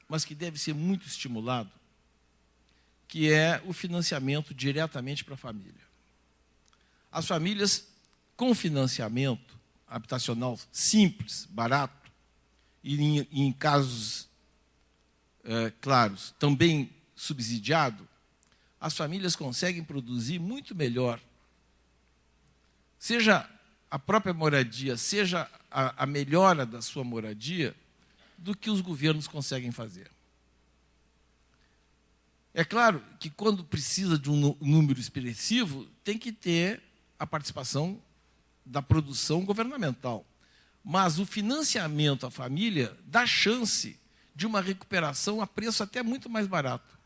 mas que deve ser muito estimulado, que é o financiamento diretamente para a família. As famílias com financiamento habitacional simples, barato, e em casos claros, também subsidiado, as famílias conseguem produzir muito melhor, seja a própria moradia, seja a melhora da sua moradia, do que os governos conseguem fazer. É claro que quando precisa de um número expressivo, tem que ter a participação da produção governamental. Mas o financiamento à família dá chance de uma recuperação a preço até muito mais barato.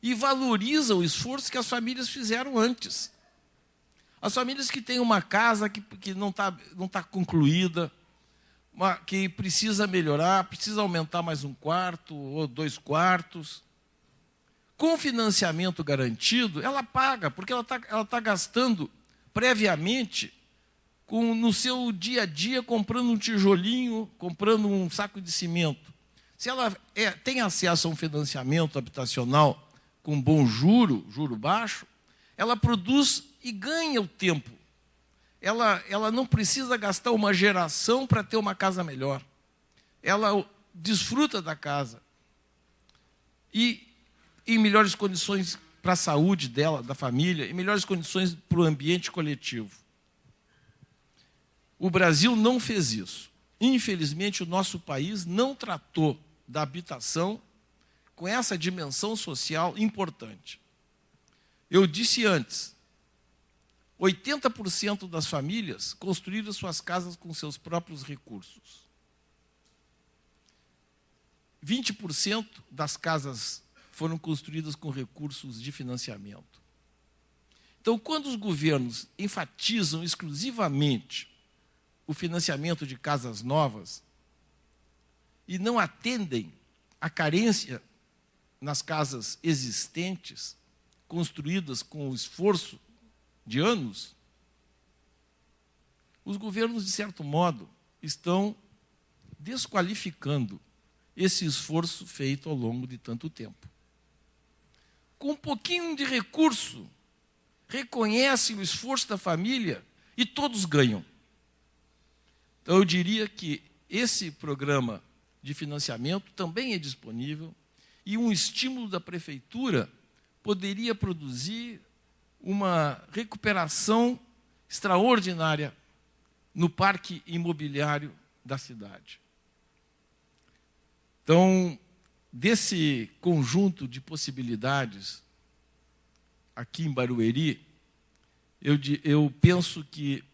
E valoriza o esforço que as famílias fizeram antes. As famílias que têm uma casa que não tá concluída, que precisa melhorar, precisa aumentar mais 1 quarto ou 2 quartos. Com financiamento garantido, ela paga, porque ela tá gastando previamente no seu dia a dia, comprando um tijolinho, comprando um saco de cimento. Se ela tem acesso a um financiamento habitacional com bom juro baixo, ela produz e ganha o tempo. Ela não precisa gastar uma geração para ter uma casa melhor. Ela desfruta da casa. E em melhores condições para a saúde dela, da família, em melhores condições para o ambiente coletivo. O Brasil não fez isso. Infelizmente, o nosso país não tratou da habitação com essa dimensão social importante. Eu disse antes, 80% das famílias construíram suas casas com seus próprios recursos. 20% das casas foram construídas com recursos de financiamento. Então, quando os governos enfatizam exclusivamente o financiamento de casas novas e não atendem à carência nas casas existentes, construídas com o esforço de anos, os governos, de certo modo, estão desqualificando esse esforço feito ao longo de tanto tempo. Com um pouquinho de recurso, reconhecem o esforço da família e todos ganham. Então, eu diria que esse programa de financiamento também é disponível e um estímulo da prefeitura poderia produzir uma recuperação extraordinária no parque imobiliário da cidade. Então, desse conjunto de possibilidades aqui em Barueri, eu penso que,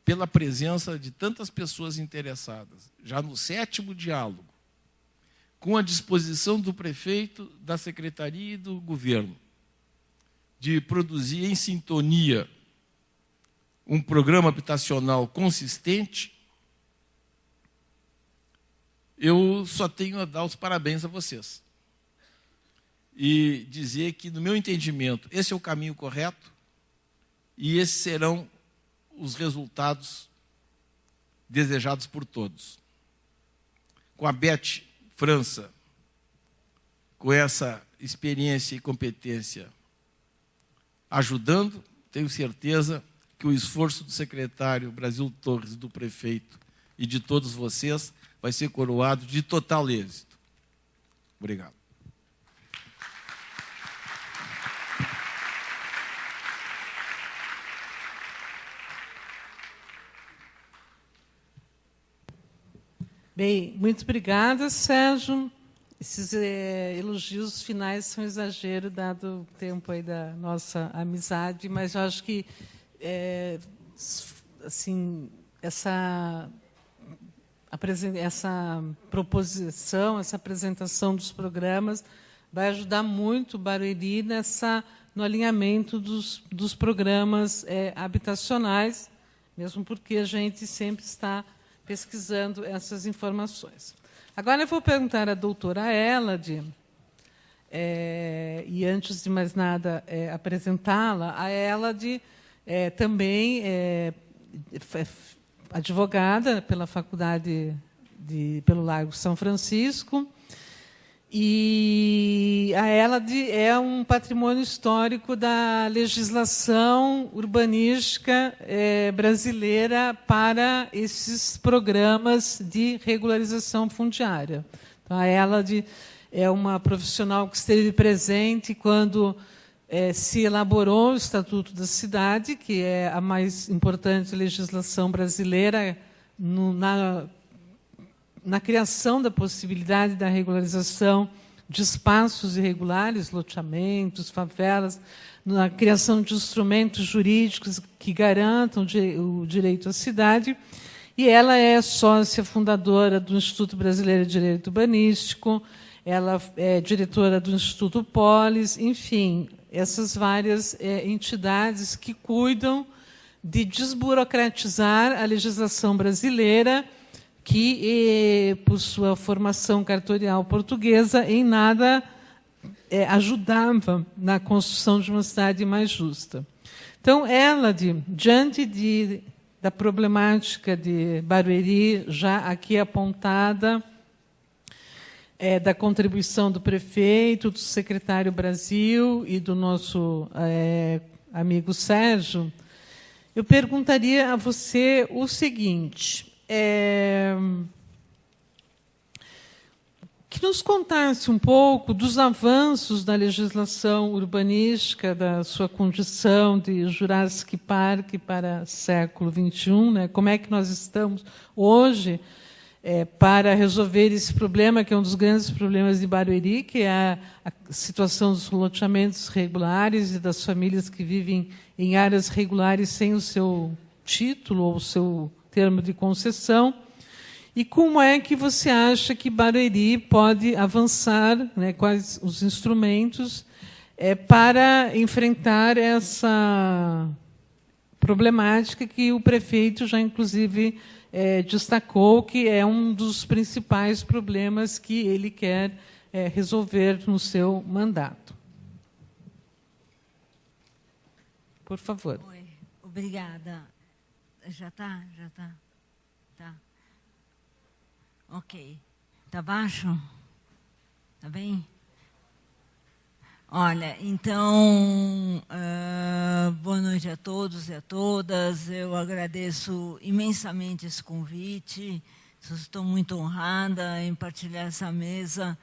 pela presença de tantas pessoas interessadas, já no 7º diálogo, com a disposição do prefeito, da secretaria e do governo, de produzir em sintonia um programa habitacional consistente, eu só tenho a dar os parabéns a vocês. E dizer que, no meu entendimento, esse é o caminho correto e esses serão os resultados desejados por todos. Com a Beth França, com essa experiência e competência ajudando, tenho certeza que o esforço do secretário Brasil Torres, do prefeito e de todos vocês vai ser coroado de total êxito. Obrigado. Bem, muito obrigada, Sérgio. Esses elogios finais são exagero, dado o tempo aí da nossa amizade, mas eu acho que assim, essa proposição, essa apresentação dos programas vai ajudar muito o Barueri no alinhamento dos programas habitacionais, mesmo porque a gente sempre está pesquisando essas informações. Agora eu vou perguntar à doutora Elade, e antes de mais nada apresentá-la, a Elade também é advogada pela faculdade pelo Largo São Francisco, e a Elade é um patrimônio histórico da legislação urbanística brasileira para esses programas de regularização fundiária. Então, a Elade é uma profissional que esteve presente quando se elaborou o Estatuto da Cidade, que é a mais importante legislação brasileira na criação da possibilidade da regularização de espaços irregulares, loteamentos, favelas, na criação de instrumentos jurídicos que garantam o direito à cidade. E ela é sócia fundadora do Instituto Brasileiro de Direito Urbanístico, ela é diretora do Instituto Polis, enfim, essas várias entidades que cuidam de desburocratizar a legislação brasileira, que, por sua formação cartorial portuguesa, em nada ajudava na construção de uma cidade mais justa. Então, ela, diante da problemática de Barueri, já aqui apontada, da contribuição do prefeito, do secretário Brasil e do nosso amigo Sérgio, eu perguntaria a você o seguinte, que nos contasse um pouco dos avanços da legislação urbanística, da sua condição de Jurassic Park para século XXI, né? Como é que nós estamos hoje para resolver esse problema, que é um dos grandes problemas de Barueri, que é a situação dos loteamentos regulares e das famílias que vivem em áreas regulares sem o seu título ou o seu termo de concessão. E como é que você acha que Barueri pode avançar, né, quais os instrumentos para enfrentar essa problemática que o prefeito já, inclusive, destacou que é um dos principais problemas que ele quer resolver no seu mandato. Por favor. Oi, obrigada. Já está? Já está? Tá. Ok. Está baixo? Está bem? Olha, então, boa noite a todos e a todas. Eu agradeço imensamente esse convite. Estou muito honrada em partilhar essa mesa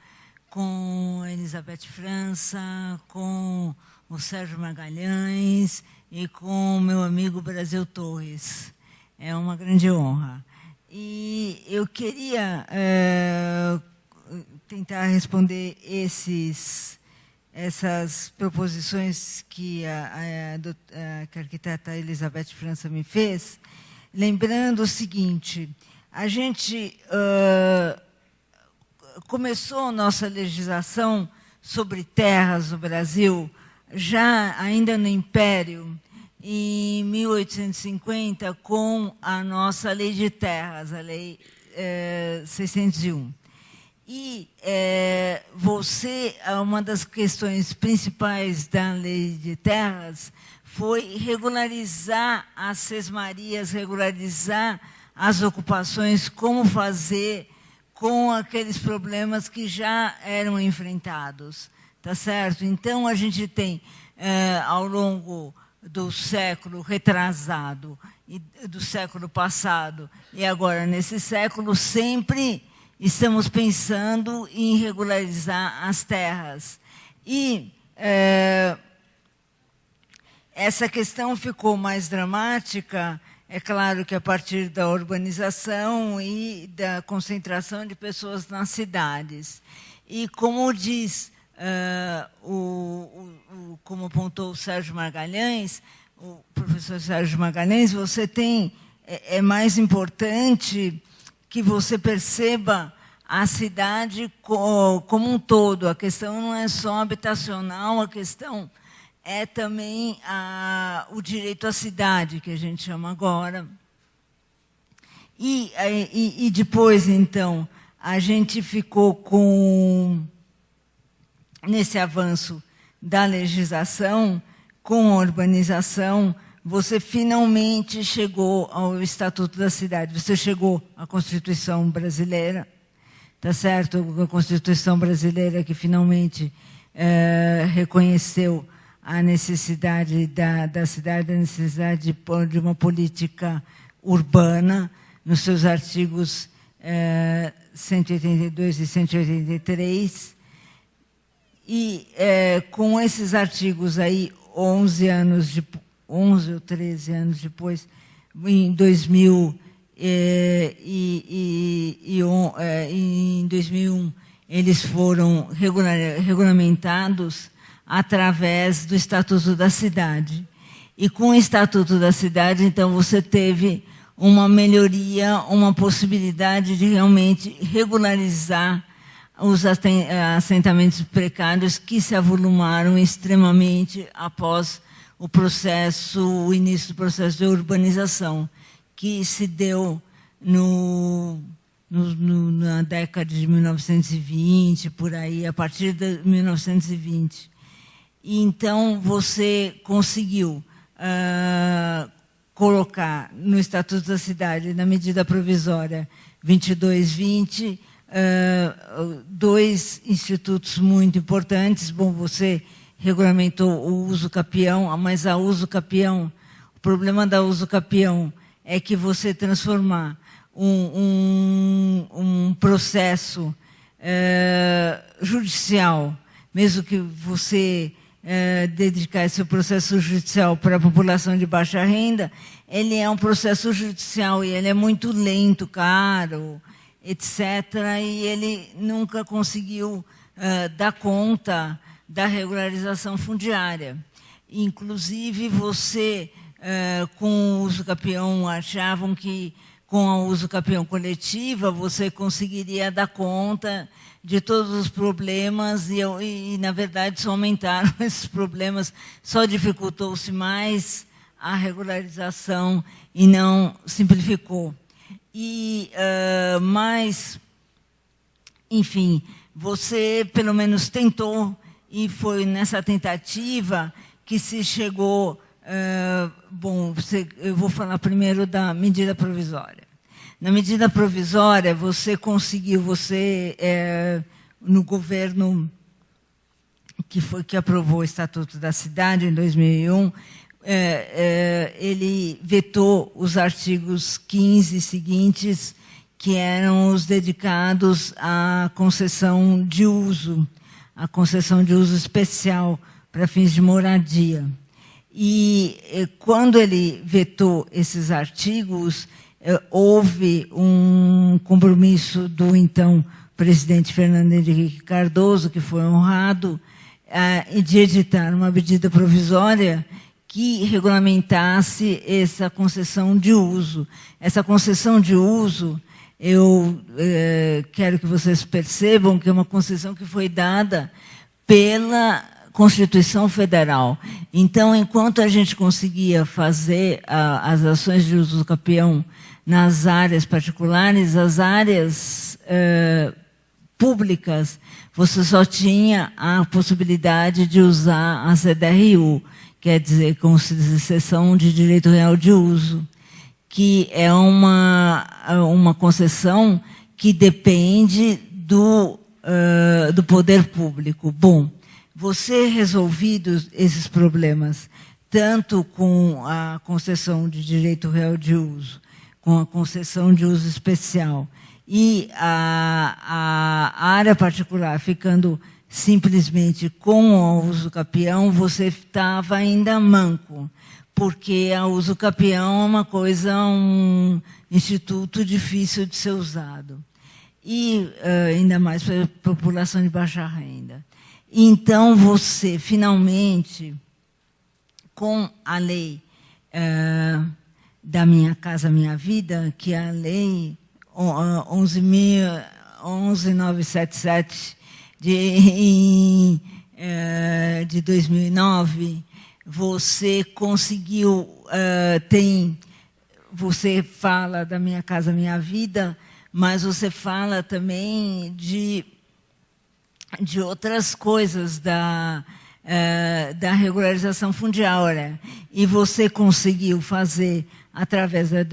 com a Elizabeth França, com o Sérgio Magalhães e com o meu amigo Brasil Torres. É uma grande honra. E eu queria tentar responder essas proposições que a arquiteta Elizabeth França me fez, lembrando o seguinte, a gente começou nossa legislação sobre terras no Brasil, já ainda no Império, em 1850, com a nossa Lei de Terras, a Lei 601. E uma das questões principais da Lei de Terras foi regularizar as sesmarias, regularizar as ocupações, como fazer com aqueles problemas que já eram enfrentados. Tá certo? Então, a gente tem, ao longo do século retrasado, e do século passado, e agora nesse século, sempre estamos pensando em regularizar as terras. E essa questão ficou mais dramática, é claro que a partir da urbanização e da concentração de pessoas nas cidades. E como diz, como apontou o Sérgio Magalhães, o professor Sérgio Magalhães, você tem, é mais importante que você perceba a cidade como um todo. A questão não é só habitacional, a questão é também o direito à cidade, que a gente chama agora. E depois, então, a gente ficou nesse avanço da legislação, com a urbanização, você finalmente chegou ao Estatuto da Cidade, você chegou à Constituição Brasileira, tá certo? A Constituição Brasileira que finalmente reconheceu a necessidade da cidade, a necessidade de uma política urbana, nos seus artigos 182 e 183, e com esses artigos aí, 11 ou 13 anos depois, em 2001, eles foram regulamentados através do Estatuto da Cidade. E com o Estatuto da Cidade, então, você teve uma melhoria, uma possibilidade de realmente regularizar os assentamentos precários que se avolumaram extremamente após o início do processo de urbanização, que se deu na década de 1920, por aí, a partir de 1920. E então, você conseguiu colocar no Estatuto da Cidade, na medida provisória 2220, dois institutos muito importantes. Bom, você regulamentou o uso capião, mas a uso capião, o problema da uso capião é que você transformar um processo judicial, mesmo que você dedicar esse processo judicial para a população de baixa renda, ele é um processo judicial e ele é muito lento, caro, etc. E ele nunca conseguiu dar conta da regularização fundiária. Inclusive, você, com o uso capião, achavam que com a uso capião coletiva você conseguiria dar conta de todos os problemas e na verdade, só aumentaram esses problemas, só dificultou-se mais a regularização e não simplificou. Mas, enfim, você pelo menos tentou, e foi nessa tentativa que se chegou... eu vou falar primeiro da medida provisória. Na medida provisória, você conseguiu, no governo que aprovou o Estatuto da Cidade, em 2001, ele vetou os artigos 15 seguintes, que eram os dedicados à concessão de uso, a concessão de uso especial para fins de moradia. E quando ele vetou esses artigos, houve um compromisso do então presidente Fernando Henrique Cardoso, que foi honrado, de editar uma medida provisória que regulamentasse essa concessão de uso. Essa concessão de uso, eu quero que vocês percebam que é uma concessão que foi dada pela Constituição Federal. Então, enquanto a gente conseguia fazer as ações de uso capião nas áreas particulares, as áreas públicas, você só tinha a possibilidade de usar a CDRU, quer dizer, concessão de direito real de uso, que é uma concessão que depende do poder público. Bom, você resolvidos esses problemas, tanto com a concessão de direito real de uso, com a concessão de uso especial, e a área particular ficando simplesmente com o uso capião, você estava ainda manco, porque a uso capião é uma coisa, um instituto difícil de ser usado, e ainda mais para a população de baixa renda. Então, você, finalmente, com a lei da Minha Casa Minha Vida, que é a lei 11.977 de 2009, você conseguiu, você fala da Minha Casa Minha Vida, mas você fala também de outras coisas da regularização fundiária. E você conseguiu fazer, através da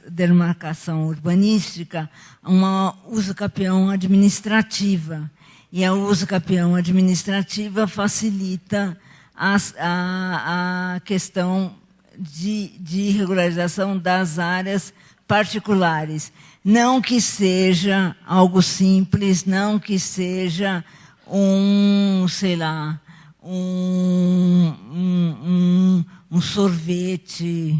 demarcação urbanística, uma uso capião administrativa. E a uso capião administrativa facilita a questão de regularização das áreas particulares. Não que seja algo simples, não que seja sei lá, um sorvete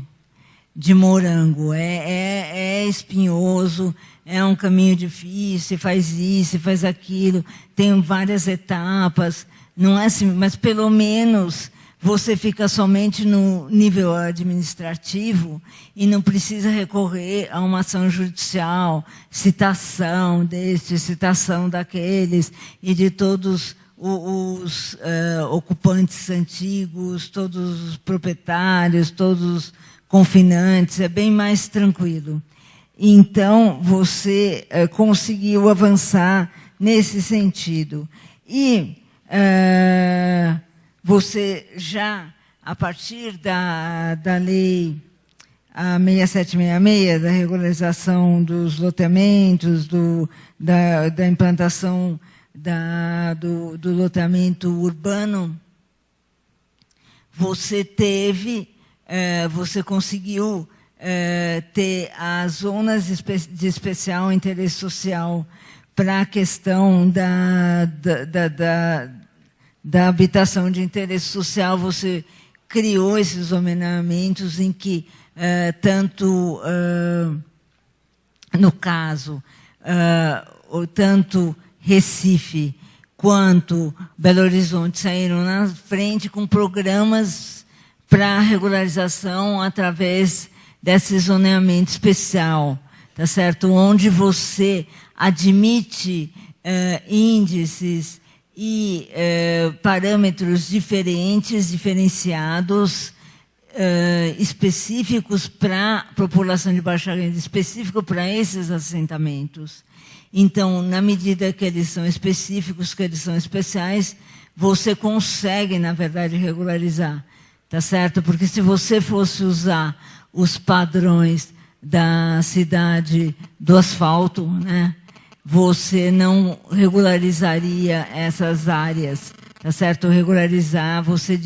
de morango. É espinhoso, é um caminho difícil, faz isso, faz aquilo, tem várias etapas, não é assim, mas pelo menos você fica somente no nível administrativo e não precisa recorrer a uma ação judicial, citação destes, citação daqueles, e de todos os ocupantes antigos, todos os proprietários, todos os confinantes, é bem mais tranquilo. Então, você conseguiu avançar nesse sentido. E você já, a partir da lei a 6766, da regularização dos loteamentos, da implantação do loteamento urbano, você conseguiu ter as zonas de especial interesse social para a questão da habitação de interesse social. Você criou esses zoneamentos em que tanto, no caso, tanto Recife quanto Belo Horizonte saíram na frente com programas para regularização através desse zoneamento especial, tá certo? Onde você admite índices e parâmetros diferenciados, específicos para a população de baixa renda, específico para esses assentamentos. Então, na medida que eles são específicos, que eles são especiais, você consegue, na verdade, regularizar, tá certo? Porque se você fosse usar os padrões da cidade do asfalto, né, você não regularizaria essas áreas, tá certo? Regularizar, você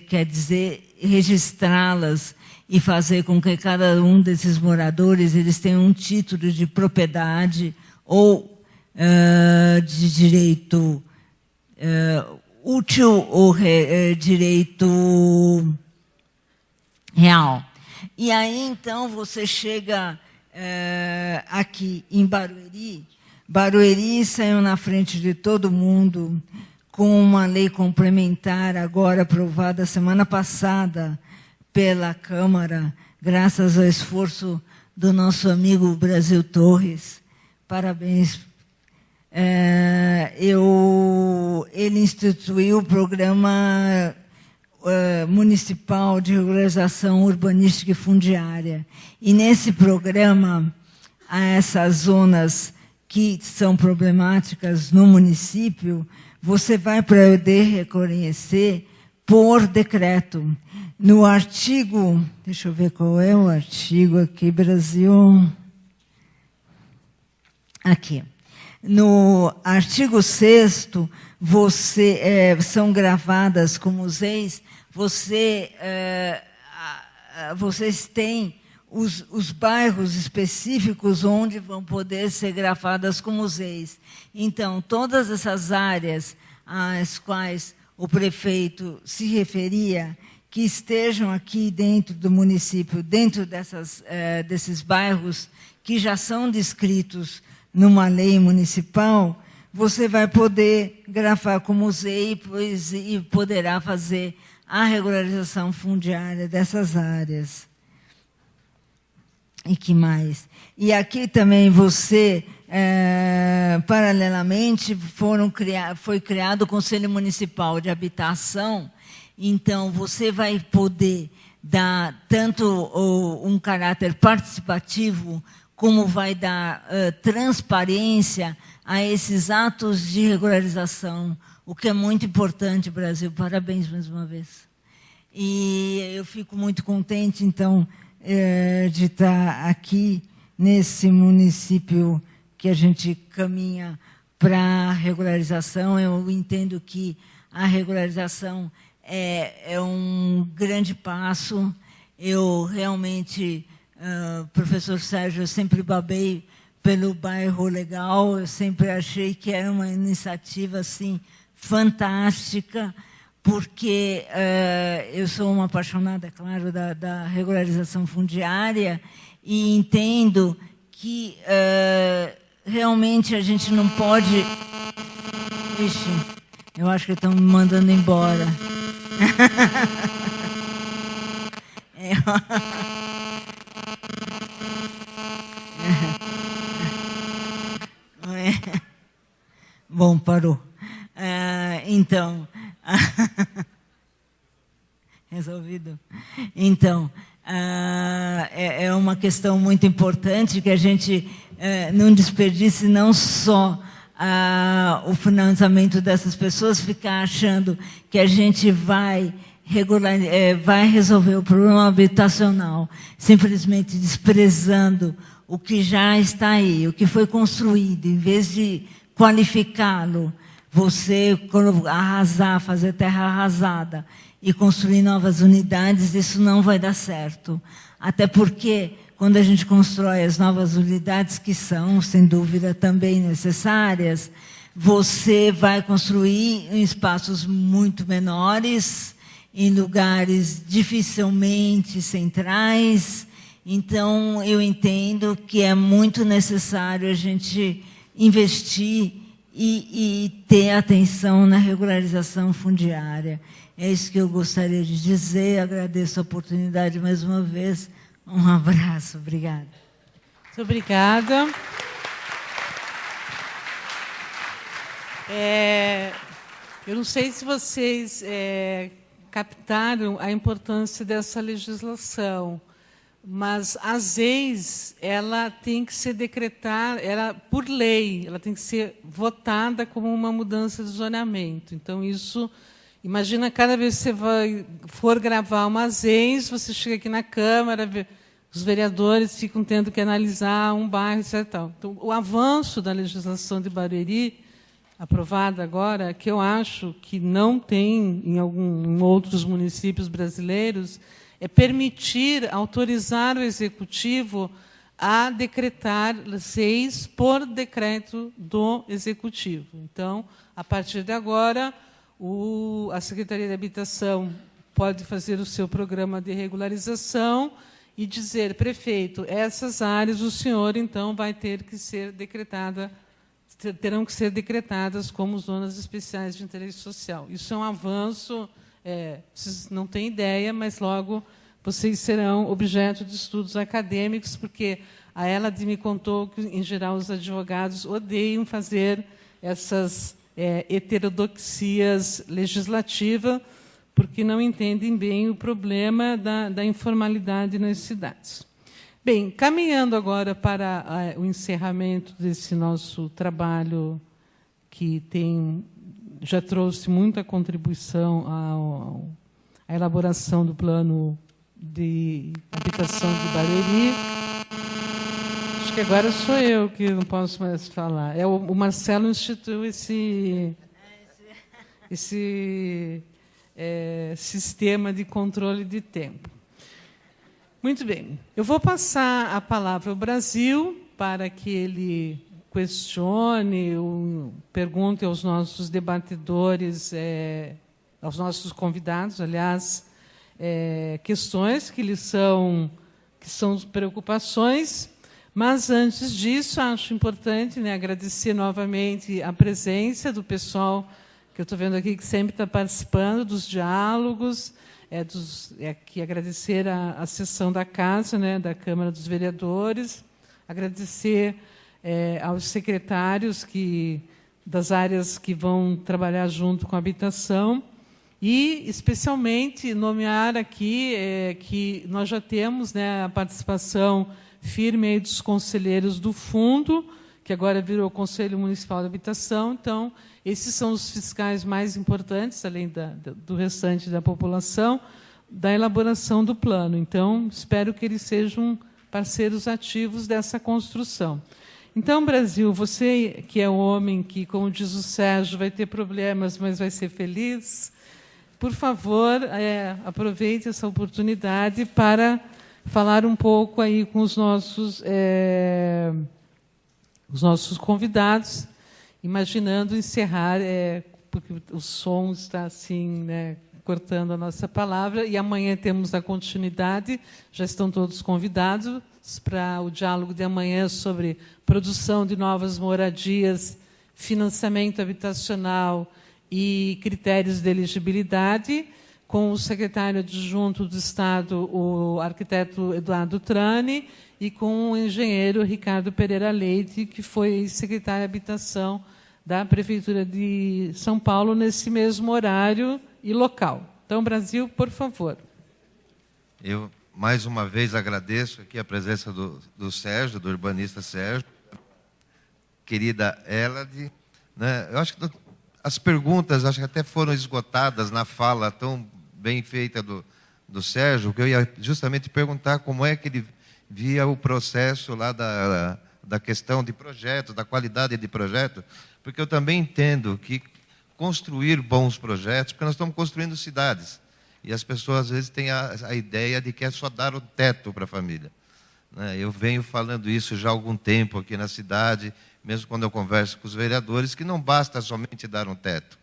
quer dizer registrá-las e fazer com que cada um desses moradores eles tenham um título de propriedade ou de direito útil ou direito real. E aí, então, você chega aqui em Barueri. Barueri saiu na frente de todo mundo com uma lei complementar, agora aprovada semana passada pela Câmara, graças ao esforço do nosso amigo Brasil Torres. Parabéns. Ele instituiu o Programa Municipal de Regularização Urbanística e Fundiária. E nesse programa, há essas zonas que são problemáticas no município, você vai poder reconhecer por decreto. No artigo, deixa eu ver qual é o artigo aqui, Brasil. Aqui. No artigo 6º, são gravadas como museus, vocês têm os bairros específicos onde vão poder ser gravadas como museus. Então, todas essas áreas às quais o prefeito se referia, que estejam aqui dentro do município, dentro desses bairros que já são descritos numa lei municipal, você vai poder gravar como museu e poderá fazer a regularização fundiária dessas áreas. E que mais? E aqui também você, paralelamente, foi criado o Conselho Municipal de Habitação. Então, você vai poder dar tanto um caráter participativo, como vai dar transparência a esses atos de regularização, o que é muito importante, Brasil. Parabéns mais uma vez. E eu fico muito contente, então, de estar aqui nesse município que a gente caminha para a regularização. Eu entendo que a regularização é um grande passo. Eu realmente, professor Sérgio, eu sempre babei pelo bairro legal, eu sempre achei que era uma iniciativa assim, fantástica, porque eu sou uma apaixonada, claro, da regularização fundiária e entendo que realmente a gente não pode... Ixi, eu acho que estão me mandando embora. Bom, parou. Então, resolvido. Então, é uma questão muito importante, que a gente não desperdice não só o financiamento dessas pessoas, ficar achando que a gente vai resolver o problema habitacional, simplesmente desprezando o que já está aí, o que foi construído, em vez de qualificá-lo, você arrasar, fazer terra arrasada e construir novas unidades, isso não vai dar certo. Até porque, quando a gente constrói as novas unidades, que são, sem dúvida, também necessárias, você vai construir em espaços muito menores, em lugares dificilmente centrais. Então, eu entendo que é muito necessário a gente investir e ter atenção na regularização fundiária. É isso que eu gostaria de dizer. Agradeço a oportunidade mais uma vez. Um abraço. Obrigada. Muito obrigada. Eu não sei se vocês captaram a importância dessa legislação, mas a ZEIS, ela tem que ser decretada, por lei, ela tem que ser votada como uma mudança de zoneamento. Então, isso, imagina, cada vez que você for gravar uma ZEIS, você chega aqui na Câmara, os vereadores ficam tendo que analisar um bairro, etc. Então, o avanço da legislação de Barueri, aprovada agora, que eu acho que não tem em outros municípios brasileiros, é permitir, autorizar o Executivo a decretar ZEIS por decreto do Executivo. Então, a partir de agora, a Secretaria de Habitação pode fazer o seu programa de regularização e dizer, prefeito, essas áreas o senhor, então, vai ter que ser decretada, terão que ser decretadas como zonas especiais de interesse social. Isso é um avanço, vocês não têm ideia, mas logo vocês serão objeto de estudos acadêmicos, porque a Elad me contou que, em geral, os advogados odeiam fazer essas heterodoxias legislativas, porque não entendem bem o problema da informalidade nas cidades. Bem, caminhando agora para o encerramento desse nosso trabalho, que já trouxe muita contribuição à elaboração do plano de habitação de Barueri. Acho que agora sou eu que não posso mais falar. O Marcelo instituiu esse sistema de controle de tempo. Muito bem. Eu vou passar a palavra ao Brasil para que ele questione, pergunte aos nossos debatedores, aos nossos convidados, aliás, questões que são preocupações. Mas, antes disso, acho importante, agradecer novamente a presença do pessoal que eu estou vendo aqui, que sempre está participando dos diálogos, aqui agradecer a sessão da Casa, da Câmara dos Vereadores, agradecer aos secretários das áreas que vão trabalhar junto com a habitação e, especialmente, nomear aqui que nós já temos a participação firme aí dos conselheiros do fundo, que agora virou Conselho Municipal de Habitação. Então, esses são os fiscais mais importantes, além do restante da população, da elaboração do plano. Então, espero que eles sejam parceiros ativos dessa construção. Então, Brasil, você que é o homem que, como diz o Sérgio, vai ter problemas, mas vai ser feliz, por favor, aproveite essa oportunidade para falar um pouco aí com os nossos convidados, imaginando encerrar, porque o som está assim, cortando a nossa palavra, e amanhã temos a continuidade, já estão todos convidados para o diálogo de amanhã sobre produção de novas moradias, financiamento habitacional e critérios de elegibilidade, com o secretário adjunto do Estado, o arquiteto Eduardo Trani, e com o engenheiro Ricardo Pereira Leite, que foi secretário de Habitação da Prefeitura de São Paulo, nesse mesmo horário e local. Então, Brasil, por favor. Eu mais uma vez agradeço aqui a presença do Sérgio, do urbanista Sérgio, querida Elade, né? Eu acho que as perguntas, acho que até foram esgotadas na fala tão bem feita do Sérgio, que eu ia justamente perguntar como é que ele via o processo lá da questão de projetos, da qualidade de projeto, porque eu também entendo que construir bons projetos, porque nós estamos construindo cidades, e as pessoas às vezes têm a ideia de que é só dar o teto para a família, né? Eu venho falando isso já há algum tempo aqui na cidade, mesmo quando eu converso com os vereadores, que não basta somente dar um teto,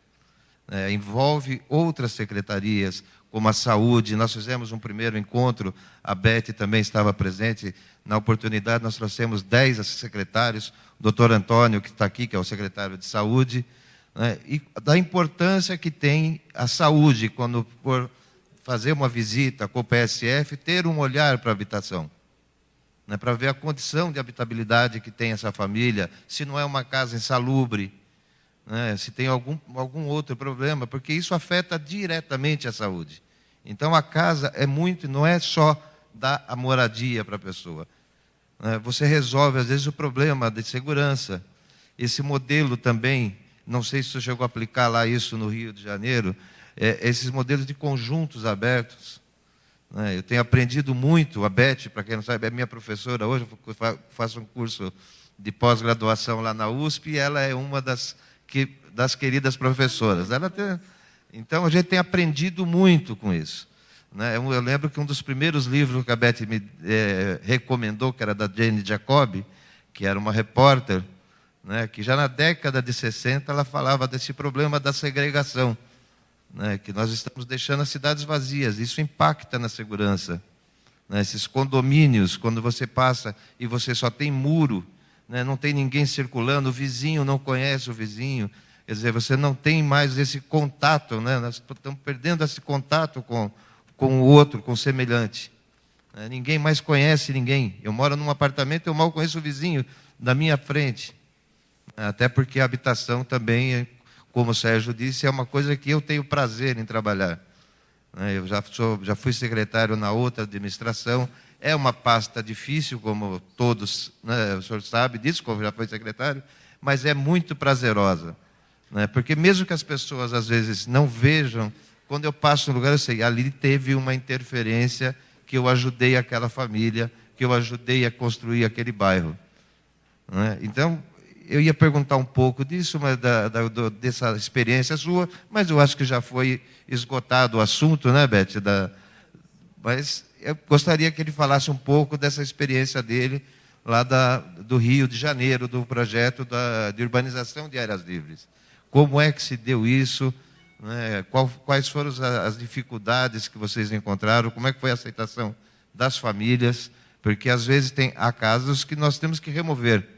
né? Envolve outras secretarias, como a saúde. Nós fizemos um primeiro encontro, a Beth também estava presente. Na oportunidade, nós trouxemos 10 secretários, o doutor Antônio, que está aqui, que é o secretário de saúde, né? E da importância que tem a saúde, quando for fazer uma visita com o PSF, ter um olhar para a habitação, né? Para ver a condição de habitabilidade que tem essa família, se não é uma casa insalubre, né? Se tem algum outro problema, porque isso afeta diretamente a saúde. Então, a casa não é só dar a moradia para a pessoa, né? Você resolve, às vezes, o problema de segurança. Esse modelo também, não sei se você chegou a aplicar lá isso no Rio de Janeiro, esses modelos de conjuntos abertos, né? Eu tenho aprendido muito, a Beth, para quem não sabe, é minha professora hoje, eu faço um curso de pós-graduação lá na USP, e ela é uma das queridas professoras. Então, a gente tem aprendido muito com isso, né? Eu lembro que um dos primeiros livros que a Beth me recomendou, que era da Jane Jacobi, que era uma repórter, né, que já na década de 60 ela falava desse problema da segregação, né, que nós estamos deixando as cidades vazias, isso impacta na segurança, né? Esses condomínios, quando você passa e você só tem muro, né, não tem ninguém circulando, o vizinho não conhece o vizinho, quer dizer, você não tem mais esse contato, né? Nós estamos perdendo esse contato com o outro, com o semelhante, né? Ninguém mais conhece ninguém. Eu moro num apartamento, eu mal conheço o vizinho da minha frente, até porque a habitação também, como o Sérgio disse, é uma coisa que eu tenho prazer em trabalhar, né? Eu já fui secretário na outra administração. É uma pasta difícil, como todos, né, o senhor sabe disso, como já foi secretário, mas é muito prazerosa, né? Porque mesmo que as pessoas às vezes não vejam, quando eu passo no lugar, eu sei, ali teve uma interferência, que eu ajudei aquela família, que eu ajudei a construir aquele bairro, né? Então, eu ia perguntar um pouco disso, mas dessa experiência sua, mas eu acho que já foi esgotado o assunto, né, Beth? Mas eu gostaria que ele falasse um pouco dessa experiência dele lá do Rio de Janeiro, do projeto de urbanização de áreas livres. Como é que se deu isso, né? Quais foram as dificuldades que vocês encontraram? Como é que foi a aceitação das famílias? Porque às vezes há casos que nós temos que remover.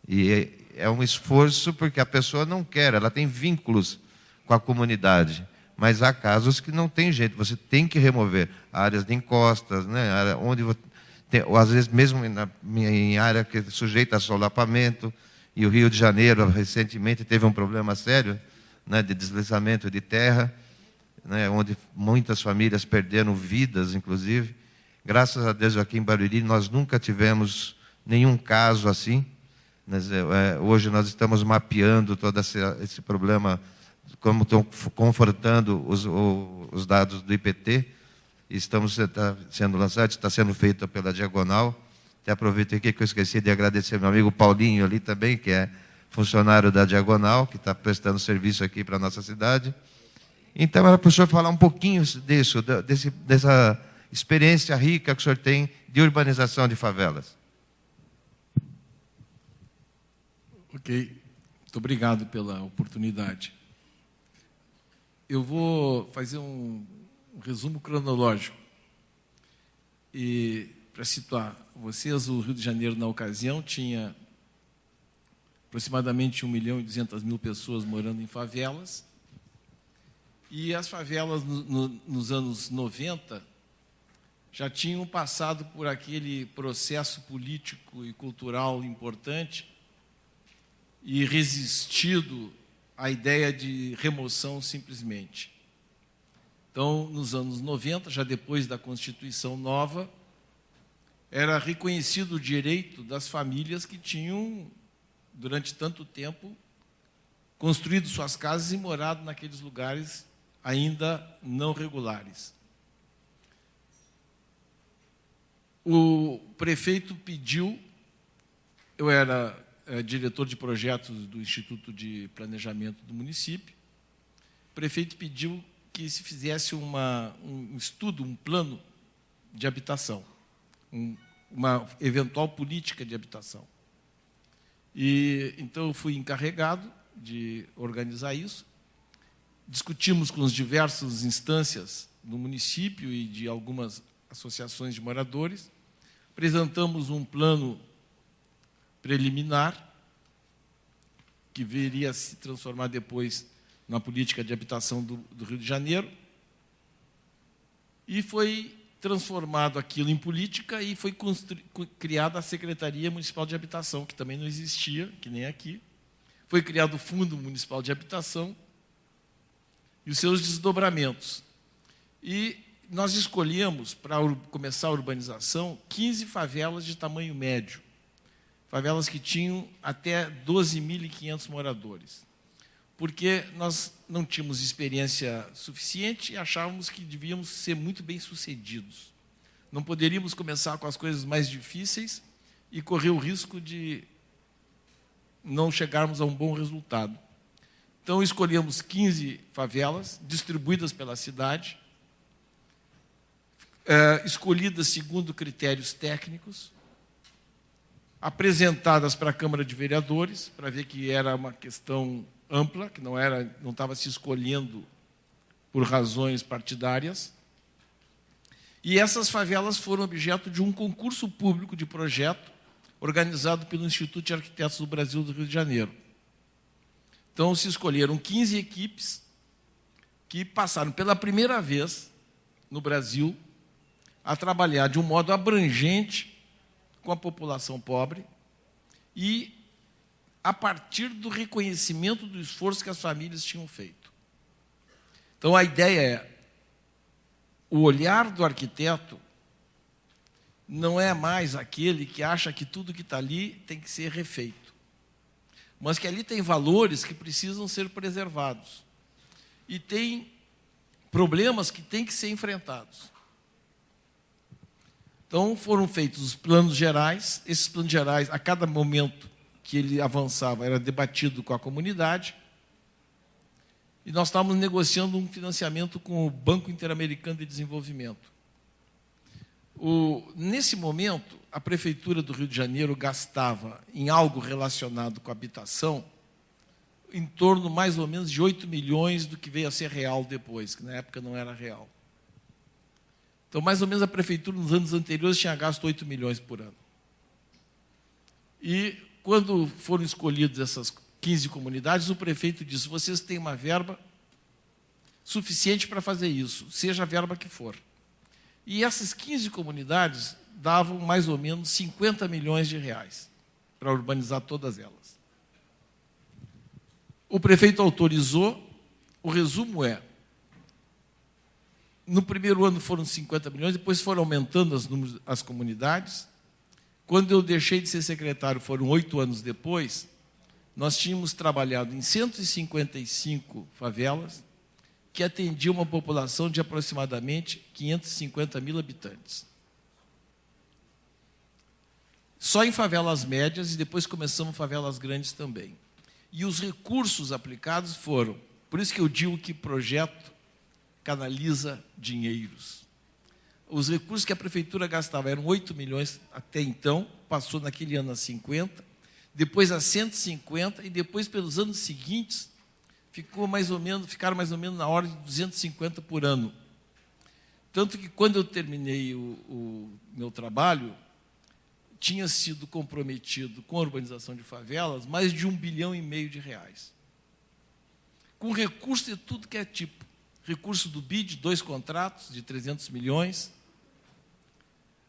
E é um esforço porque a pessoa não quer, ela tem vínculos com a comunidade. Mas há casos que não tem jeito, você tem que remover áreas de encostas, né? Onde ou às vezes mesmo em área que é sujeita a solapamento. E o Rio de Janeiro recentemente teve um problema sério, né, de deslizamento de terra, né, onde muitas famílias perderam vidas, inclusive. Graças a Deus, aqui em Barueri, nós nunca tivemos nenhum caso assim. Hoje nós estamos mapeando todo esse problema, como estão confrontando os dados do IPT, estamos sendo lançados, está sendo feito pela Diagonal. Até aproveito aqui que eu esqueci de agradecer meu amigo Paulinho ali também, que é funcionário da Diagonal, que está prestando serviço aqui para a nossa cidade. Então, era para o senhor falar um pouquinho dessa experiência rica que o senhor tem de urbanização de favelas. Ok, muito obrigado pela oportunidade. Eu vou fazer um resumo cronológico. E, para situar vocês, o Rio de Janeiro, na ocasião, tinha aproximadamente 1.200.000 pessoas morando em favelas. E as favelas, nos anos 90, já tinham passado por aquele processo político e cultural importante e resistido à ideia de remoção simplesmente. Então, nos anos 90, já depois da Constituição nova, era reconhecido o direito das famílias que tinham, durante tanto tempo, construído suas casas e morado naqueles lugares ainda não regulares. O prefeito pediu, eu era diretor de projetos do Instituto de Planejamento do município, o prefeito pediu que se fizesse um estudo, um plano de habitação, uma eventual política de habitação. E então eu fui encarregado de organizar isso. Discutimos com as diversas instâncias do município e de algumas associações de moradores, apresentamos um plano preliminar, que viria a se transformar depois na política de habitação do Rio de Janeiro, e foi transformado aquilo em política e foi criada a Secretaria Municipal de Habitação, que também não existia, que nem aqui. Foi criado o Fundo Municipal de Habitação e os seus desdobramentos. E nós escolhemos, para começar a urbanização, 15 favelas de tamanho médio. Favelas que tinham até 12.500 moradores. Porque nós não tínhamos experiência suficiente e achávamos que devíamos ser muito bem-sucedidos. Não poderíamos começar com as coisas mais difíceis e correr o risco de não chegarmos a um bom resultado. Então, escolhemos 15 favelas distribuídas pela cidade, escolhidas segundo critérios técnicos, apresentadas para a Câmara de Vereadores, para ver que era uma questão ampla, que não estava se escolhendo por razões partidárias. E essas favelas foram objeto de um concurso público de projeto organizado pelo Instituto de Arquitetos do Brasil do Rio de Janeiro. Então, se escolheram 15 equipes que passaram pela primeira vez no Brasil a trabalhar de um modo abrangente com a população pobre e a partir do reconhecimento do esforço que as famílias tinham feito. Então, a ideia é, o olhar do arquiteto não é mais aquele que acha que tudo que está ali tem que ser refeito, mas que ali tem valores que precisam ser preservados e tem problemas que têm que ser enfrentados. Então, foram feitos os planos gerais. Esses planos gerais, a cada momento que ele avançava, era debatido com a comunidade. E nós estávamos negociando um financiamento com o Banco Interamericano de Desenvolvimento. Nesse momento, a Prefeitura do Rio de Janeiro gastava, em algo relacionado com a habitação, em torno, mais ou menos, de 8 milhões do que veio a ser real depois, que na época não era real. Então, mais ou menos, a Prefeitura, nos anos anteriores, tinha gasto 8 milhões por ano. E, quando foram escolhidas essas 15 comunidades, o prefeito disse, vocês têm uma verba suficiente para fazer isso, seja a verba que for. E essas 15 comunidades davam mais ou menos 50 milhões de reais para urbanizar todas elas. O prefeito autorizou, o resumo é, no primeiro ano foram 50 milhões, depois foram aumentando as comunidades. Quando eu deixei de ser secretário, foram 8 anos depois, nós tínhamos trabalhado em 155 favelas, que atendiam uma população de aproximadamente 550 mil habitantes. Só em favelas médias, e depois começamos favelas grandes também. E os recursos aplicados foram, por isso que eu digo que projeto canaliza dinheiros. Os recursos que a Prefeitura gastava eram 8 milhões até então, passou naquele ano a 50, depois a 150, e depois, pelos anos seguintes, ficaram mais ou menos na ordem de 250 por ano. Tanto que, quando eu terminei o meu trabalho, tinha sido comprometido com a urbanização de favelas mais de R$1,5 bilhão de reais. Com recurso de tudo que é tipo. Recurso do BID, 2 contratos de 300 milhões,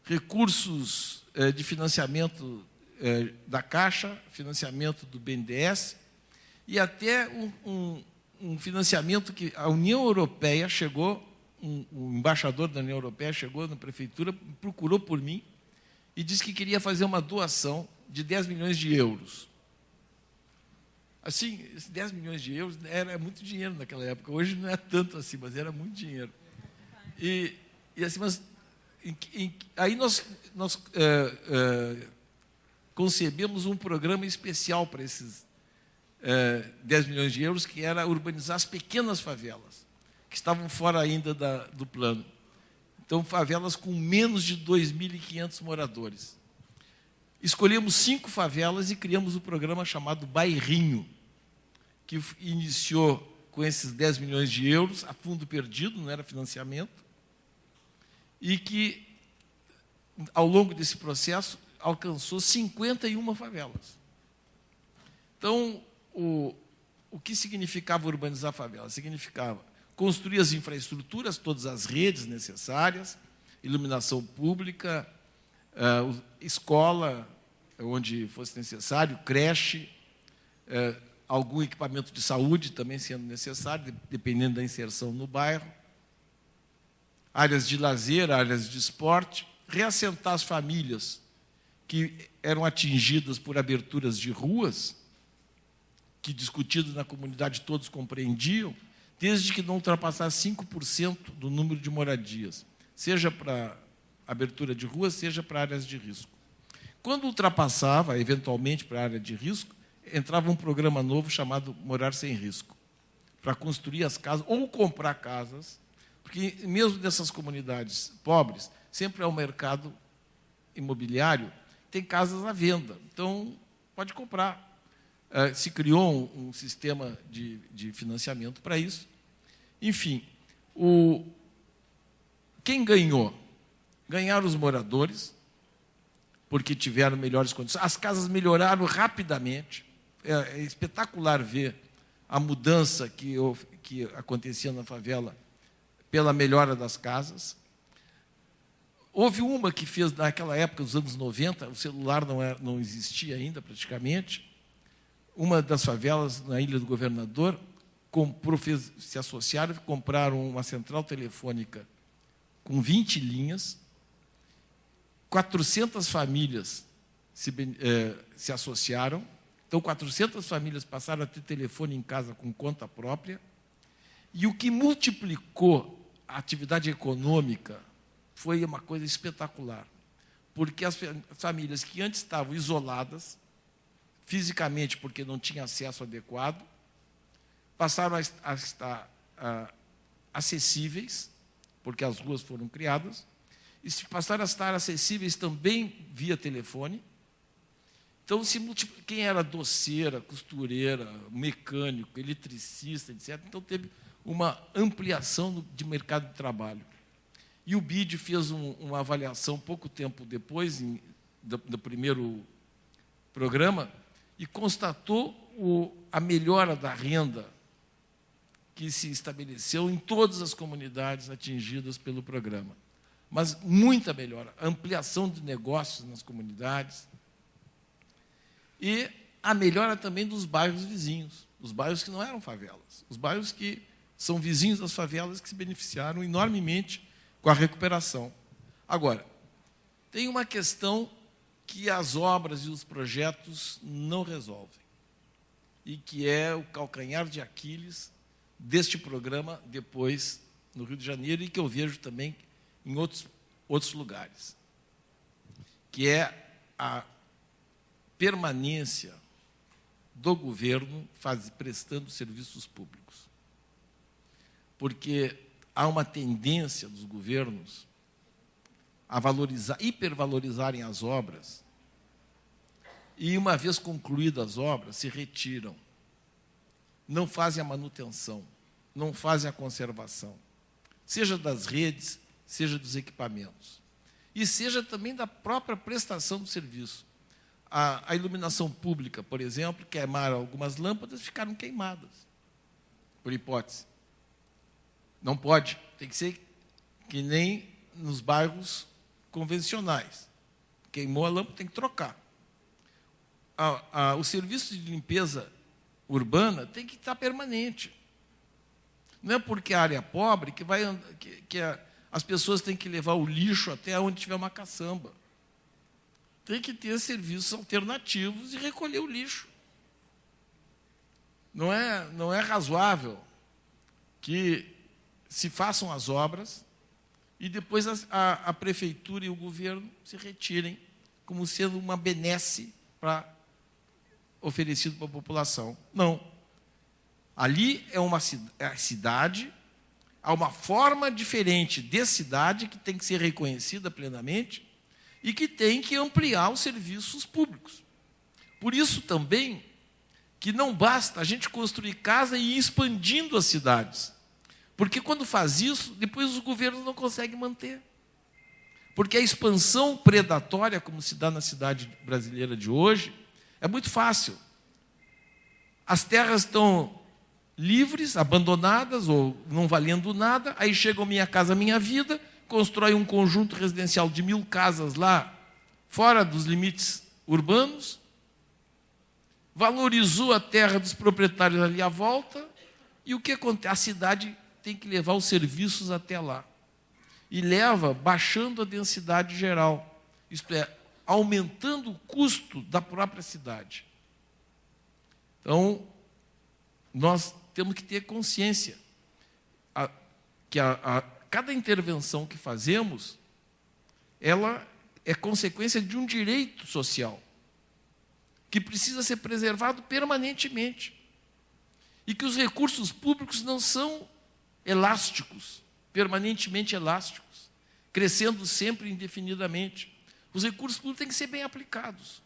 recursos de financiamento da Caixa, financiamento do BNDES, e até um financiamento que a União Europeia chegou um embaixador da União Europeia chegou na prefeitura, procurou por mim e disse que queria fazer uma doação de 10 milhões de euros. Assim, esses 10 milhões de euros era muito dinheiro naquela época. Hoje não é tanto assim, mas era muito dinheiro. E assim, mas aí nós concebemos um programa especial para esses 10 milhões de euros, que era urbanizar as pequenas favelas, que estavam fora ainda do plano. Então, favelas com menos de 2.500 moradores. Escolhemos 5 favelas e criamos um programa chamado Bairrinho, que iniciou com esses 10 milhões de euros, a fundo perdido, não era financiamento, e que, ao longo desse processo, alcançou 51 favelas. Então, o que significava urbanizar favelas? Significava construir as infraestruturas, todas as redes necessárias, iluminação pública, escola, onde fosse necessário, creche, algum equipamento de saúde também sendo necessário, dependendo da inserção no bairro, áreas de lazer, áreas de esporte, reassentar as famílias que eram atingidas por aberturas de ruas, que discutido na comunidade todos compreendiam, desde que não ultrapassasse 5% do número de moradias, seja para abertura de ruas, seja para áreas de risco. Quando ultrapassava, eventualmente, para a área de risco, entrava um programa novo chamado Morar Sem Risco, para construir as casas, ou comprar casas, porque mesmo nessas comunidades pobres, sempre é o mercado imobiliário, tem casas à venda, então pode comprar. Se criou um sistema de financiamento para isso. Enfim, quem ganhou? Ganharam os moradores, porque tiveram melhores condições. As casas melhoraram rapidamente. É espetacular ver a mudança que acontecia na favela pela melhora das casas. Houve uma que fez, naquela época, nos anos 90, o celular não existia ainda praticamente. Uma das favelas, na Ilha do Governador, se associaram e compraram uma central telefônica com 20 linhas, 400 famílias se associaram, então 400 famílias passaram a ter telefone em casa com conta própria, e o que multiplicou a atividade econômica foi uma coisa espetacular, porque as famílias que antes estavam isoladas, fisicamente porque não tinham acesso adequado, passaram a estar acessíveis, porque as ruas foram criadas, e passaram a estar acessíveis também via telefone. Então, quem era doceira, costureira, mecânico, eletricista, etc., então teve uma ampliação de mercado de trabalho. E o BID fez uma avaliação pouco tempo depois, do primeiro programa, e constatou a melhora da renda que se estabeleceu em todas as comunidades atingidas pelo programa. Mas muita melhora, ampliação de negócios nas comunidades e a melhora também dos bairros vizinhos, os bairros que não eram favelas, os bairros que são vizinhos das favelas que se beneficiaram enormemente com a recuperação. Agora, tem uma questão que as obras e os projetos não resolvem, e que é o calcanhar de Aquiles deste programa depois no Rio de Janeiro, e que eu vejo também em outros lugares, que é a permanência do governo prestando serviços públicos. Porque há uma tendência dos governos a hipervalorizarem as obras, e uma vez concluídas as obras, se retiram, não fazem a manutenção, não fazem a conservação, seja das redes, seja dos equipamentos, e seja também da própria prestação do serviço. A iluminação pública, por exemplo, queimaram algumas lâmpadas, ficaram queimadas, por hipótese. Não pode, tem que ser que nem nos bairros convencionais. Queimou a lâmpada, tem que trocar. O serviço de limpeza urbana tem que estar permanente. Não é porque a área é pobre que as pessoas têm que levar o lixo até onde tiver uma caçamba. Tem que ter serviços alternativos e recolher o lixo. Não é razoável que se façam as obras e depois a prefeitura e o governo se retirem como sendo uma benesse oferecido para a população. Não. Ali é a cidade, há uma forma diferente de cidade que tem que ser reconhecida plenamente e que tem que ampliar os serviços públicos. Por isso também que não basta a gente construir casa e ir expandindo as cidades. Porque quando faz isso, depois os governos não conseguem manter. Porque a expansão predatória, como se dá na cidade brasileira de hoje, é muito fácil. As terras estão livres, abandonadas ou não valendo nada, aí chega o Minha Casa Minha Vida, constrói um conjunto residencial de 1000 casas lá, fora dos limites urbanos, valorizou a terra dos proprietários ali à volta, e o que acontece? A cidade tem que levar os serviços até lá. E leva baixando a densidade geral, isto é, aumentando o custo da própria cidade. Então, nós temos que ter consciência que cada intervenção que fazemos, ela é consequência de um direito social, que precisa ser preservado permanentemente. E que os recursos públicos não são elásticos, permanentemente elásticos, crescendo sempre indefinidamente. Os recursos públicos têm que ser bem aplicados.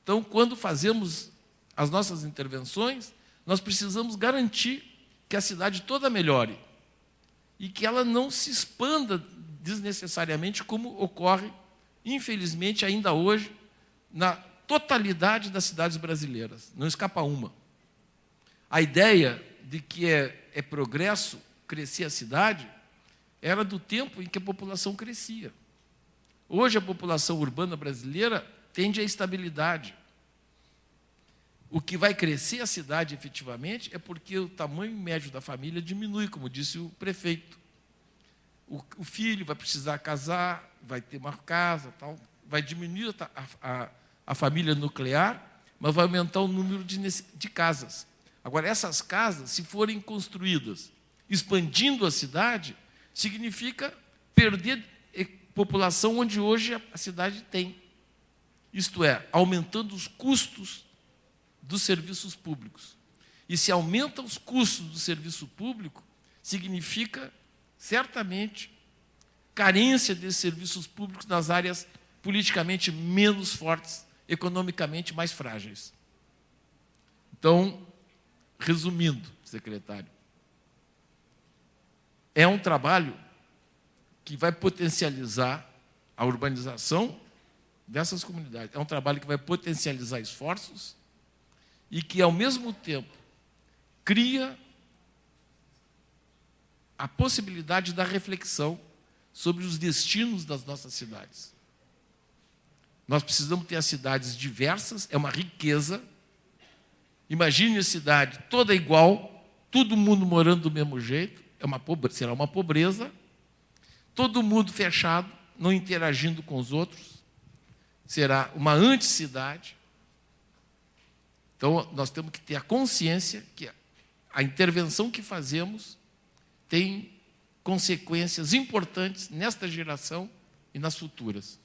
Então, quando fazemos as nossas intervenções, nós precisamos garantir que a cidade toda melhore e que ela não se expanda desnecessariamente, como ocorre, infelizmente, ainda hoje, na totalidade das cidades brasileiras. Não escapa uma. A ideia de que é progresso crescer a cidade era do tempo em que a população crescia. Hoje, a população urbana brasileira tende à estabilidade. O que vai crescer a cidade, efetivamente, é porque o tamanho médio da família diminui, como disse o prefeito. O filho vai precisar casar, vai ter uma casa, tal, vai diminuir a família nuclear, mas vai aumentar o número de casas. Agora, essas casas, se forem construídas expandindo a cidade, significa perder população onde hoje a cidade tem. Isto é, aumentando os custos dos serviços públicos. E se aumenta os custos do serviço público, significa, certamente, carência desses serviços públicos nas áreas politicamente menos fortes, economicamente mais frágeis. Então, resumindo, secretário, é um trabalho que vai potencializar a urbanização dessas comunidades. É um trabalho que vai potencializar esforços e que, ao mesmo tempo, cria a possibilidade da reflexão sobre os destinos das nossas cidades. Nós precisamos ter as cidades diversas, é uma riqueza. Imagine a cidade toda igual, todo mundo morando do mesmo jeito, será uma pobreza, todo mundo fechado, não interagindo com os outros, será uma anticidade. Então, nós temos que ter a consciência que a intervenção que fazemos tem consequências importantes nesta geração e nas futuras.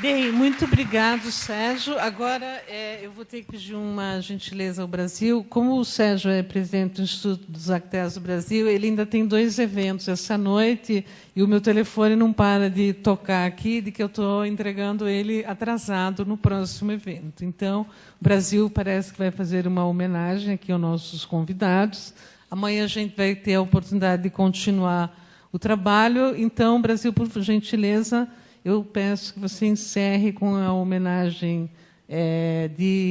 Bem, muito obrigado, Sérgio. Agora, eu vou ter que pedir uma gentileza ao Brasil. Como o Sérgio é presidente do Instituto dos Arquitetos do Brasil, ele ainda tem 2 eventos essa noite e o meu telefone não para de tocar aqui, de que eu estou entregando ele atrasado no próximo evento. Então, o Brasil parece que vai fazer uma homenagem aqui aos nossos convidados. Amanhã a gente vai ter a oportunidade de continuar o trabalho. Então, Brasil, por gentileza, eu peço que você encerre com a homenagem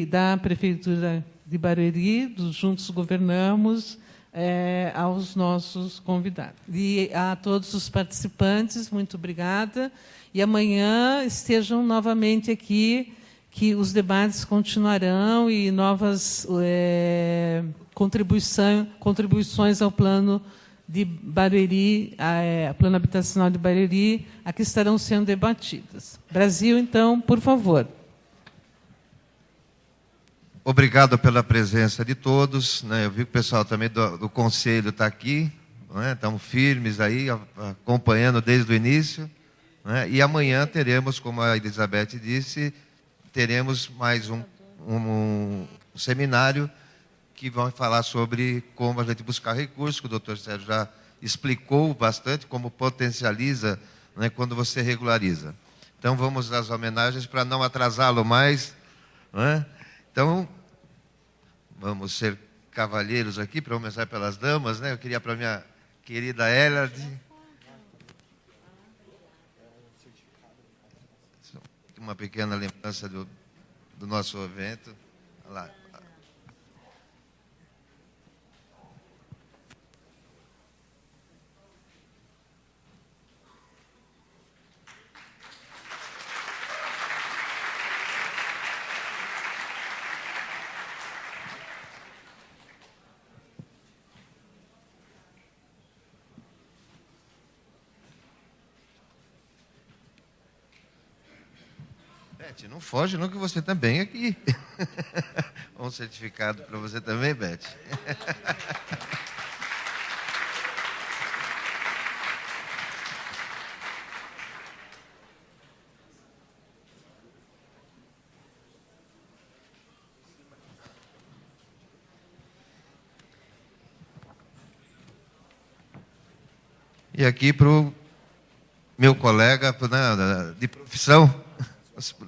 da Prefeitura de Barueri, dos Juntos Governamos, aos nossos convidados. E a todos os participantes, muito obrigada. E amanhã estejam novamente aqui que os debates continuarão e novas contribuições ao plano de Barueri, plano habitacional de Barueri, aqui estarão sendo debatidas. Brasil, então, por favor. Obrigado pela presença de todos, né? Eu vi que o pessoal também do Conselho está aqui, né? Estão firmes aí, acompanhando desde o início, né? E amanhã teremos, como a Elizabeth disse, teremos mais um seminário que vai falar sobre como a gente buscar recursos, que o doutor Sérgio já explicou bastante, como potencializa, né, quando você regulariza. Então, vamos às homenagens para não atrasá-lo mais, né? Então, vamos ser cavalheiros aqui, para começar pelas damas, né? Eu queria para a minha querida Elard uma pequena lembrança do nosso evento. Olha lá. Beth, não foge não, que você também aqui. Um certificado para você também, Beth. E aqui para o meu colega, né, de profissão,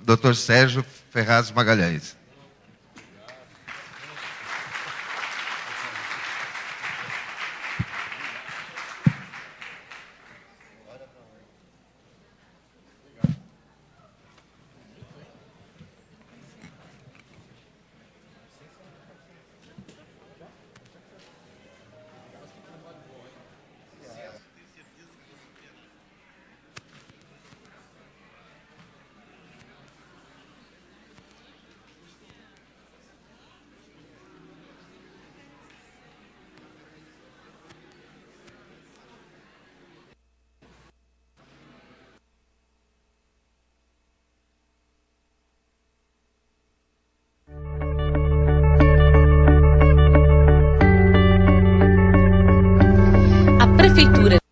Dr. Sérgio Ferraz Magalhães. Prefeitura